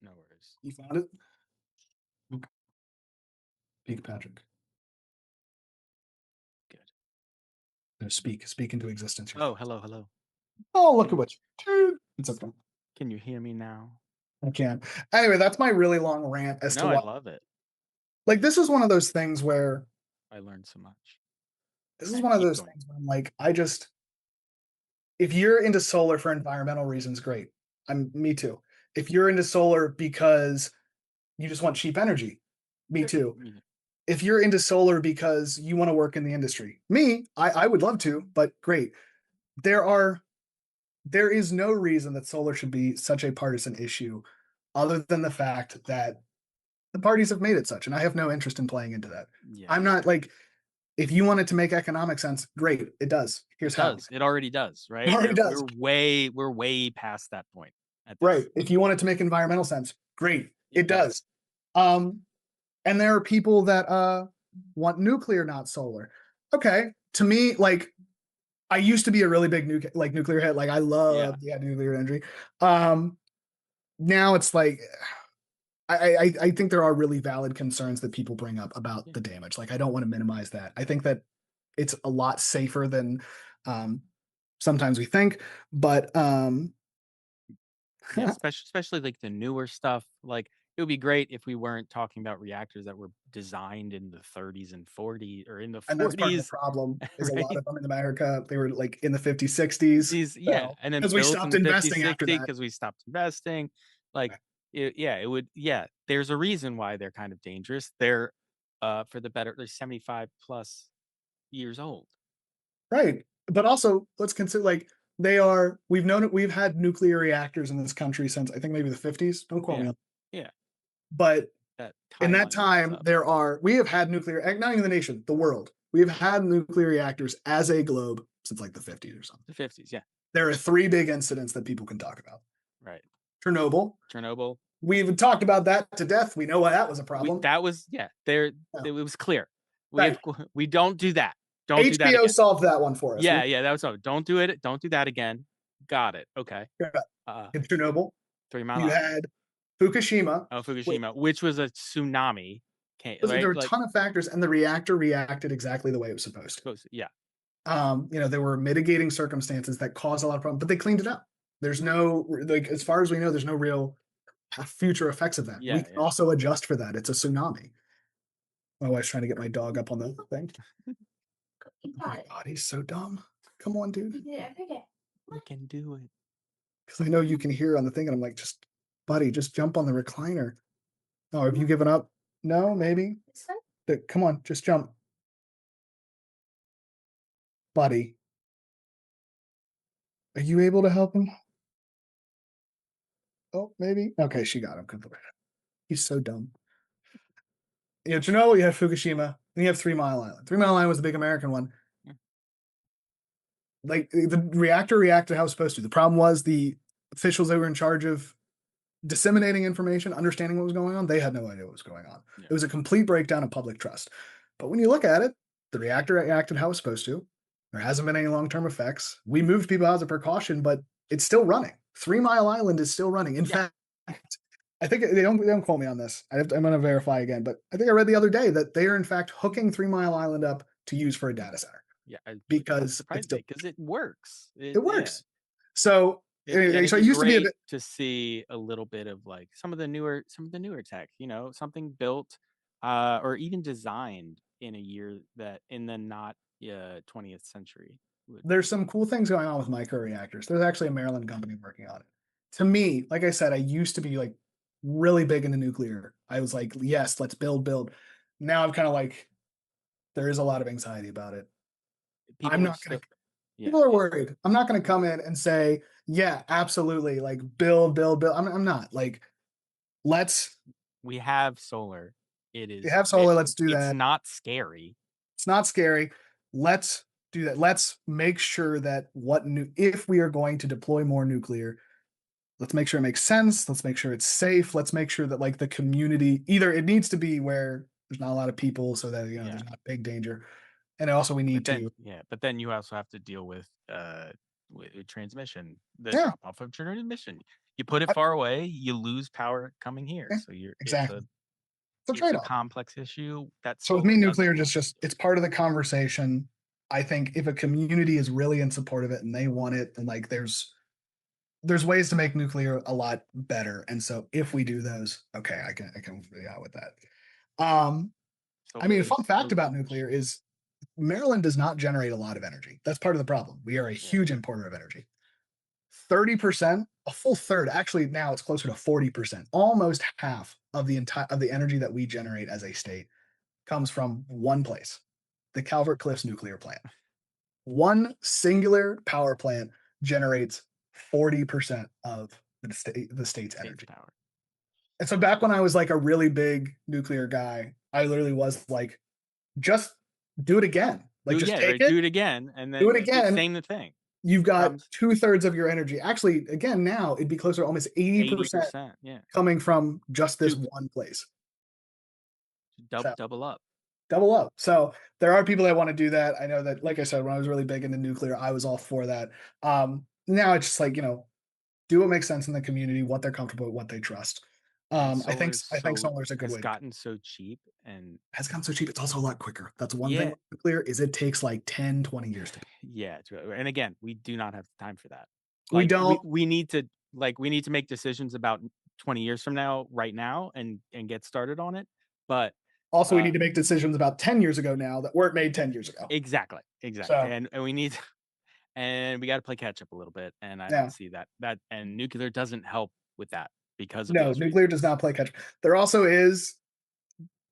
No worries. You found it? Okay. Speak, Patrick. Good. No, speak into existence. Oh, hello, hello. Oh, look at what you did. It's okay. Can you hear me now? I can. Anyway, that's my really long rant as to No, I what. love it. Like, this is one of those things where I learned so much. this is one of Keep those going. things where I'm like, if you're into solar for environmental reasons, great. Me too. If you're into solar because you just want cheap energy, me too. Me- If you're into solar because you want to work in the industry, I would love to, but great. There is no reason that solar should be such a partisan issue other than the fact that the parties have made it such, and I have no interest in playing into that. Yeah. I'm not like, if you want it to make economic sense, great, it does. Here's It how. does. It already does, right? It already does. We're way past that point. Right. If you want it to make environmental sense, great, it does. And there are people that want nuclear, not solar. Okay. To me, like, I used to be a really big nuclear head. Like, I love nuclear energy. Now it's like, I think there are really valid concerns that people bring up about the damage. Like, I don't want to minimize that. I think that it's a lot safer than sometimes we think, but yeah, especially like the newer stuff. Like, it would be great if we weren't talking about reactors that were designed in the 30s and 40s or in the 40s. And that's part of the problem is right? a lot of them in America, they were like in the 50s, 60s. Yeah. And then because we built stopped in the 50s, investing after 60s that. because we stopped investing. Like, it would, there's a reason why they're kind of dangerous. They're for the better, they're 75 plus years old. Right. But also, let's consider, like, we've had nuclear reactors in this country since I think maybe the 50s. Don't quote me on. Yeah. But in that timeline time, we have had nuclear, not even the nation, the world. We have had nuclear reactors as a globe since like the 50s or something. The 50s, yeah. There are 3 big incidents that people can talk about. Right. Chernobyl. We've talked about that to death. We know why that was a problem. It was clear. We don't do that. Don't HBO do that again. solved that one for us. Yeah, that was all. Don't do it. Don't do that again. Got it. Okay. In Chernobyl, 3 Mile you Island. had Fukushima. Fukushima, which was a tsunami. There were a ton of factors, and the reactor reacted exactly the way it was supposed to. Yeah. There were mitigating circumstances that caused a lot of problems, but they cleaned it up. There's no, like, as far as we know, there's no real future effects of that. We Yeah, can yeah. also adjust for that. It's a tsunami. My wife's trying to get my dog up on the thing. You Oh my got it. God, he's so dumb. Come on, You dude. did every day. We can do it. Because I know you can hear on the thing, and I'm like, just, buddy, just jump on the recliner. Oh, have you given up? No, maybe. This one? Come on, just jump. Buddy, are you able to help him? Oh, maybe. Okay, she got him. Good lord. He's so dumb. You have Chernobyl, you have Fukushima, then you have 3 Mile Island. 3 Mile Island was the big American one. Yeah. Like, the reactor reacted how it was supposed to. The problem was the officials that were in charge of disseminating information, understanding what was going on, they had no idea what was going on. Yeah. It was a complete breakdown of public trust. But when you look at it, the reactor reacted how it was supposed to. There hasn't been any long-term effects. We moved people out as a precaution, but it's still running. 3 Mile Island is still running. In Yeah. fact, I think they don't quote me on this. I'm going to verify again, but I think I read the other day that they are in fact hooking 3 Mile Island up to use for a data center Yeah, because surprised me because it works. it works. So and anyway, it'd so it be used to be a great bit. to see a little bit of like some of the newer tech, something built or even designed in a year that in the not 20th century. There's some cool things going on with microreactors. There's actually a Maryland company working on it. To me, like I said, I used to be like really big into nuclear. I was like, yes, let's build. Now I'm kind of like, there is a lot of anxiety about it. I'm People are not going still, to, yeah, people are worried. I'm not going to come in and say, yeah, absolutely. Like build. I'm not like, let's we have solar. It you is have solar. Let's do it's that. not scary. It's not scary. Let's do that. Let's make sure that if we are going to deploy more nuclear, let's make sure it makes sense. Let's make sure it's safe. Let's make sure that like the community, either it needs to be where there's not a lot of people so that Yeah. there's not big danger. And also we need But then you also have to deal with transmission, the yeah, drop off of transmission. You put it far away, you lose power coming here. yeah, So exactly. It's a it's a trade-off. complex issue that So with me, solar doesn't nuclear have just to it's part of the conversation. I think if a community is really in support of it and they want it, and like there's ways to make nuclear a lot better. And so if we do those, okay, I can be out with that. I mean, a fun fact about nuclear is Maryland does not generate a lot of energy. That's part of the problem. We are a huge importer of energy. 30%, a full third, actually now it's closer to 40%, almost half of the energy that we generate as a state comes from one place, the Calvert Cliffs nuclear plant. One singular power plant generates 40% of the state's energy. power. And so back when I was like a really big nuclear guy, I literally was like, just do it again. Like just take it, do it again, and then do it again. Same thing. You've got 2/3 of your energy. Actually, again, now it'd be closer to almost 80% coming from just this one place. Double up. Double up. So there are people that want to do that. I know that, like I said, when I was really big into nuclear, I was all for that. Now it's just like, do what makes sense in the community, what they're comfortable with, what they trust. I think solar is a good way. It's gotten so cheap and has gotten so cheap. It's also a lot quicker. That's one thing with nuclear is it takes like 10, 20 years to do. Yeah. And again, we do not have time for that. We don't. We need to make decisions about 20 years from now, right now, and get started on it. But also, we need to make decisions about 10 years ago now that weren't made 10 years ago. Exactly. So, and we need, and we got to play catch up a little bit. And I don't see that and nuclear doesn't help with that because of nuclear does not play catch up. There also is.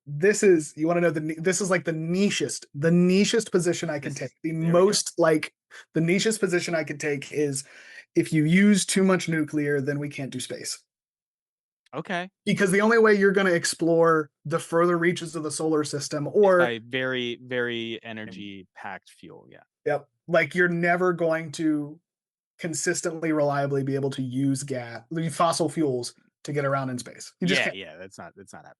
You want to know this is like the nichest position I can take. The nichest position I can take is if you use too much nuclear, then we can't do space. Okay. Because the only way you're going to explore the further reaches of the solar system or by very, very energy packed fuel. Yeah. Yep. Like you're never going to consistently, reliably be able to use fossil fuels to get around in space. You just can't. Yeah. That's not happening.